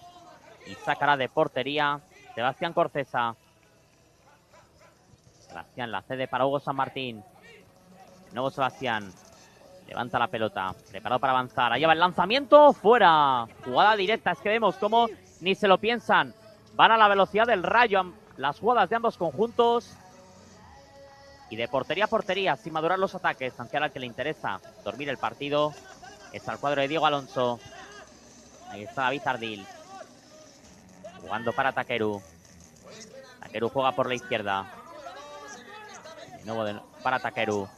y sacará de portería Sebastián Cortesa. Sebastián la cede para Hugo San Martín. De nuevo Sebastián levanta la pelota, preparado para avanzar, allá va el lanzamiento, fuera. Jugada directa, es que vemos cómo ni se lo piensan, van a la velocidad del rayo las jugadas de ambos conjuntos. Y de portería a portería, sin madurar los ataques, aunque ahora al que le interesa dormir el partido está el cuadro de Diego Alonso. Ahí está David Ardil, jugando para Takeru. Takeru juega por la izquierda. De nuevo para Takeru.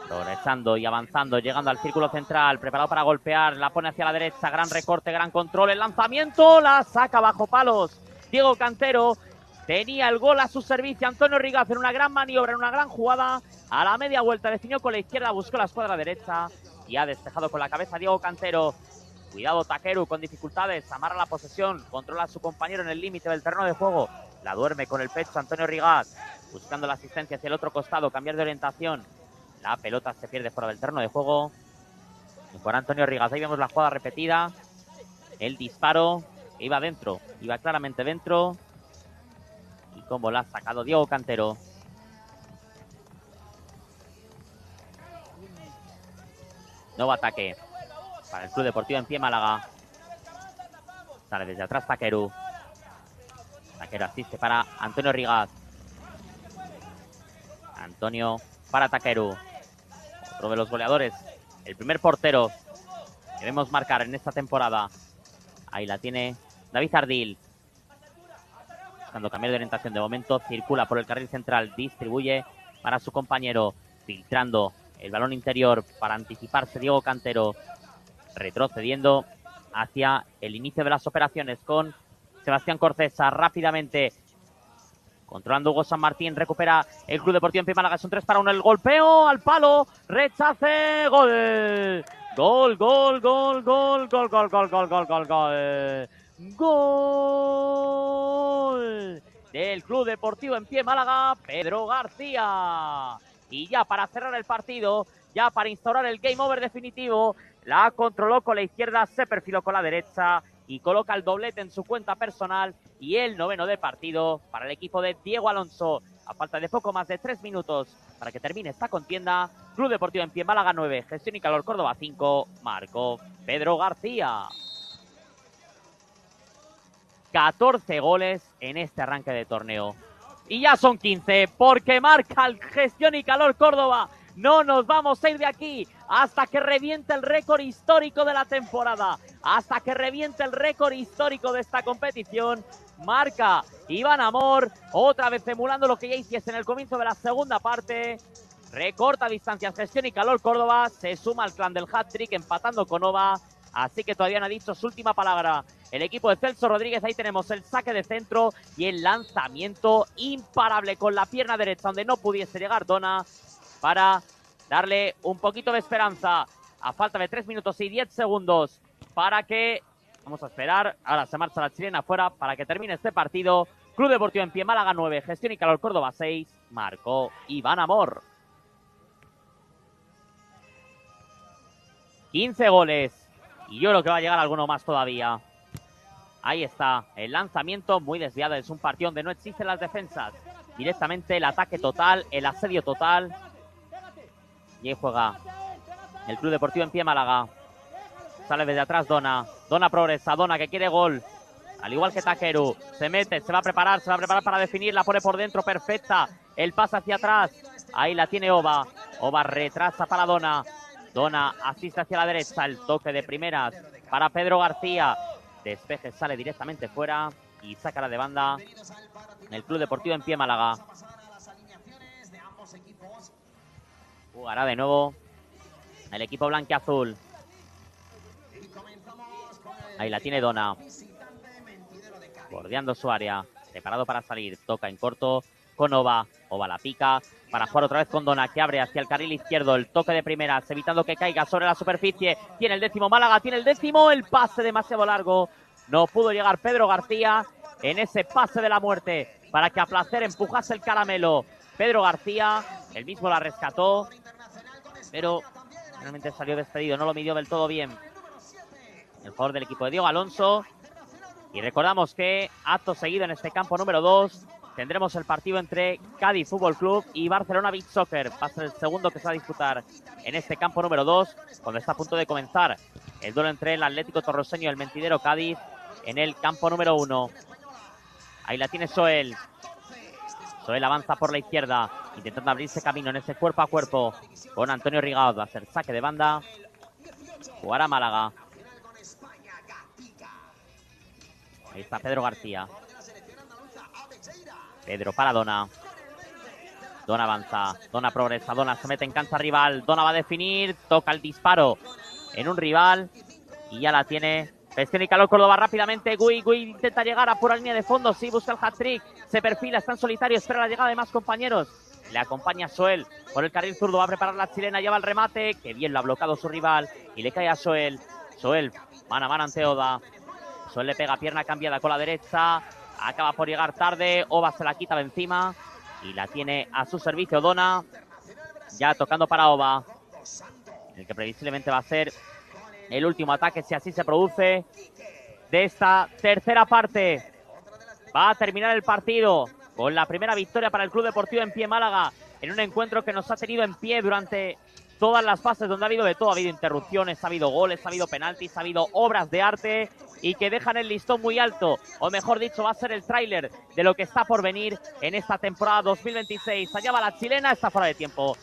Progresando y avanzando, llegando al círculo central, preparado para golpear, la pone hacia la derecha, gran recorte, gran control, el lanzamiento, la saca bajo palos Diego Cantero. Tenía el gol a su servicio Antonio Rigaz en una gran maniobra, en una gran jugada. A la media vuelta definió con la izquierda, buscó la escuadra derecha y ha despejado con la cabeza Diego Cantero. Cuidado Takeru con dificultades, amarra la posesión, controla a su compañero en el límite del terreno de juego. La duerme con el pecho Antonio Rigaz, buscando la asistencia hacia el otro costado, cambiar de orientación. La pelota se pierde fuera del terreno de juego. Y por Antonio Rigaz, ahí vemos la jugada repetida. El disparo, que iba dentro, iba claramente dentro. Y cómo la ha sacado Diego Cantero. Nuevo ataque para el Club Deportivo En Pie Málaga. Sale desde atrás Takeru. Takeru asiste para Antonio Rigaz. Antonio para Takeru. Otro de los goleadores. El primer portero que debemos marcar en esta temporada. Ahí la tiene David Ardil. Buscando cambiar de orientación de momento, circula por el carril central, distribuye para su compañero, filtrando el balón interior para anticiparse Diego Cantero, retrocediendo hacia el inicio de las operaciones con Sebastián Corcesa rápidamente. Controlando Hugo San Martín, recupera el Club Deportivo en Pie Málaga. Son 3-1, el golpeo al palo, rechace, gol. Gol, gol, gol, gol, gol, gol, gol, gol, gol, gol, gol. Gol del Club Deportivo en Pie Málaga, Pedro García. Y ya para cerrar el partido, ya para instaurar el game over definitivo, la controló con la izquierda, se perfiló con la derecha y coloca el doblete en su cuenta personal y el 9º de partido para el equipo de Diego Alonso. A falta de poco más de 3 minutos para que termine esta contienda, Club Deportivo en Pie Málaga 9, Gestión y Calor Córdoba 5, marcó Pedro García. 14 goles en este arranque de torneo. Y ya son 15 porque marca el Gestión y Calor Córdoba. No nos vamos a ir de aquí hasta que reviente el récord histórico de la temporada. Hasta que reviente el récord histórico de esta competición. Marca Iván Amor, otra vez emulando lo que ya hiciese en el comienzo de la segunda parte. Recorta distancias Gestión y Calor Córdoba. Se suma al clan del hat-trick empatando con Ova. Así que todavía no ha dicho su última palabra el equipo de Celso Rodríguez. Ahí tenemos el saque de centro y el lanzamiento imparable con la pierna derecha donde no pudiese llegar Dona, para darle un poquito de esperanza a falta de 3 minutos y 10 segundos para que, vamos a esperar, ahora se marcha la chilena afuera para que termine este partido. Club Deportivo en Pie Málaga 9, Gestión y Calor Córdoba 6, marcó Iván Amor. 15 goles y yo creo que va a llegar alguno más todavía. Ahí está, el lanzamiento muy desviado, es un partido donde no existen las defensas. Directamente el ataque total, el asedio total. Y ahí juega el Club Deportivo en Pie Málaga. Sale desde atrás Dona. Dona progresa, Dona que quiere gol. Al igual que Takeru. Se mete, se va a preparar para definir. La pone por dentro, perfecta. El pase hacia atrás. Ahí la tiene Ova. Ova retrasa para Dona. Dona asiste hacia la derecha. El toque de primeras para Pedro García. Despeje, sale directamente fuera. Y saca la de banda el Club Deportivo en Pie Málaga. Jugará de nuevo el equipo blanquiazul. Ahí la tiene Dona. Bordeando su área. Preparado para salir. Toca en corto con Ova. Ova la pica para jugar otra vez con Dona, que abre hacia el carril izquierdo. El toque de primeras, evitando que caiga sobre la superficie. Tiene el 10º Málaga, tiene el 10º. El pase demasiado largo. No pudo llegar Pedro García en ese pase de la muerte para que a placer empujase el caramelo. Pedro García, él mismo la rescató, pero realmente salió despedido, no lo midió del todo bien el jugador del equipo de Diego Alonso. Y recordamos que acto seguido en este campo número 2 tendremos el partido entre Cádiz Fútbol Club y Barcelona Beach Soccer. Va a ser el segundo que se va a disputar en este campo número 2, cuando está a punto de comenzar el duelo entre el Atlético Torroseño y el Mentidero Cádiz en el campo número 1. Ahí la tiene Soel. Soel avanza por la izquierda, intentando abrirse camino en ese cuerpo a cuerpo con Antonio Rigaud. Va a ser saque de banda. Jugará Málaga. Ahí está Pedro García. Pedro para Dona. Dona avanza. Dona progresa. Dona se mete en cancha rival. Dona va a definir. Toca el disparo en un rival. Y ya la tiene Gestión y Calor Córdoba rápidamente. Gui intenta llegar a pura línea de fondo. Sí, busca el hat-trick. Se perfila, está en solitario. Espera la llegada de más compañeros. Le acompaña Soel por el carril zurdo. Va a preparar la chilena. Lleva el remate. Que bien lo ha bloqueado su rival. Y le cae a Soel. Soel, mano a mano ante Oda. Soel le pega pierna cambiada con la derecha. Acaba por llegar tarde. Ova se la quita de encima. Y la tiene a su servicio Dona. Ya tocando para Ova. El que previsiblemente va a ser el último ataque, si así se produce, de esta tercera parte. Va a terminar el partido con la primera victoria para el Club Deportivo en Pie Málaga, en un encuentro que nos ha tenido en pie durante todas las fases, donde ha habido de todo. Ha habido interrupciones, ha habido goles, ha habido penaltis, ha habido obras de arte y que dejan el listón muy alto, o mejor dicho, va a ser el tráiler de lo que está por venir en esta temporada 2026. Allá va la chilena, está fuera de tiempo,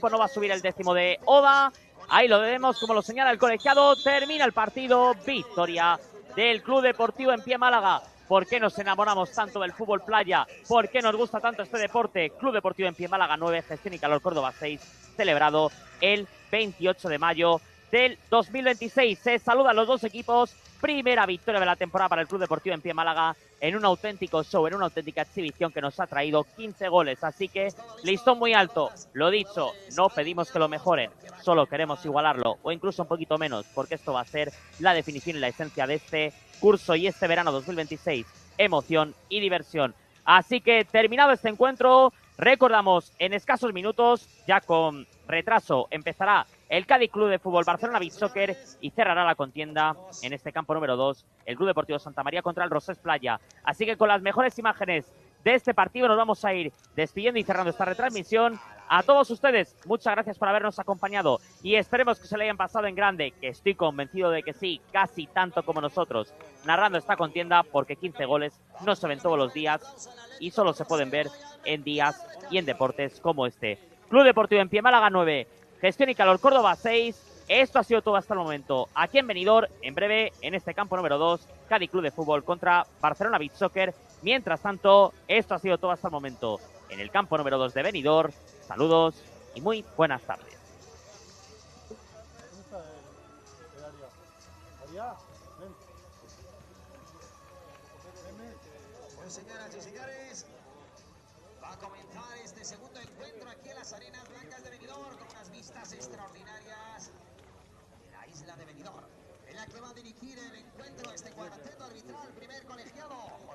no va a subir el 10º de Oda. Ahí lo vemos, como lo señala el colegiado. Termina el partido, victoria del Club Deportivo en Pie Málaga. ¿Por qué nos enamoramos tanto del fútbol playa? ¿Por qué nos gusta tanto este deporte? Club Deportivo en Pie Málaga 9, Gestión y Calor Córdoba 6, celebrado el 28 de mayo del 2026. Se saludan los dos equipos Primera victoria de la temporada para el Club Deportivo Empie Málaga en un auténtico show, en una auténtica exhibición que nos ha traído 15 goles. Así que listón muy alto. Lo dicho, no pedimos que lo mejoren, solo queremos igualarlo o incluso un poquito menos, porque esto va a ser la definición y la esencia de este curso y este verano 2026. Emoción y diversión. Así que terminado este encuentro, recordamos en escasos minutos, ya con retraso, empezará el Cádiz Club de Fútbol Barcelona Beach Soccer y cerrará la contienda en este campo número 2 el Club Deportivo Santa María contra el Rosés Playa. Así que con las mejores imágenes de este partido nos vamos a ir despidiendo y cerrando esta retransmisión. A todos ustedes, muchas gracias por habernos acompañado y esperemos que se le hayan pasado en grande, que estoy convencido de que sí, casi tanto como nosotros, narrando esta contienda, porque 15 goles no se ven todos los días y solo se pueden ver en días y en deportes como este. Club Deportivo Empie Málaga 9, Gestión y Calor Córdoba 6. Esto ha sido todo hasta el momento. Aquí en Benidorm, en breve, en este campo número 2, Cádiz Club de Fútbol contra Barcelona Beach Soccer. Mientras tanto, esto ha sido todo hasta el momento en el campo número 2 de Benidorm. Saludos y muy buenas tardes. Pues señoras y señores, va a comenzar este segundo encuentro aquí en las arenas blancas de Benidorm con unas vistas extraordinarias de la isla de Benidorm, en la que va a dirigir el encuentro este cuarteto arbitral, primer colegiado.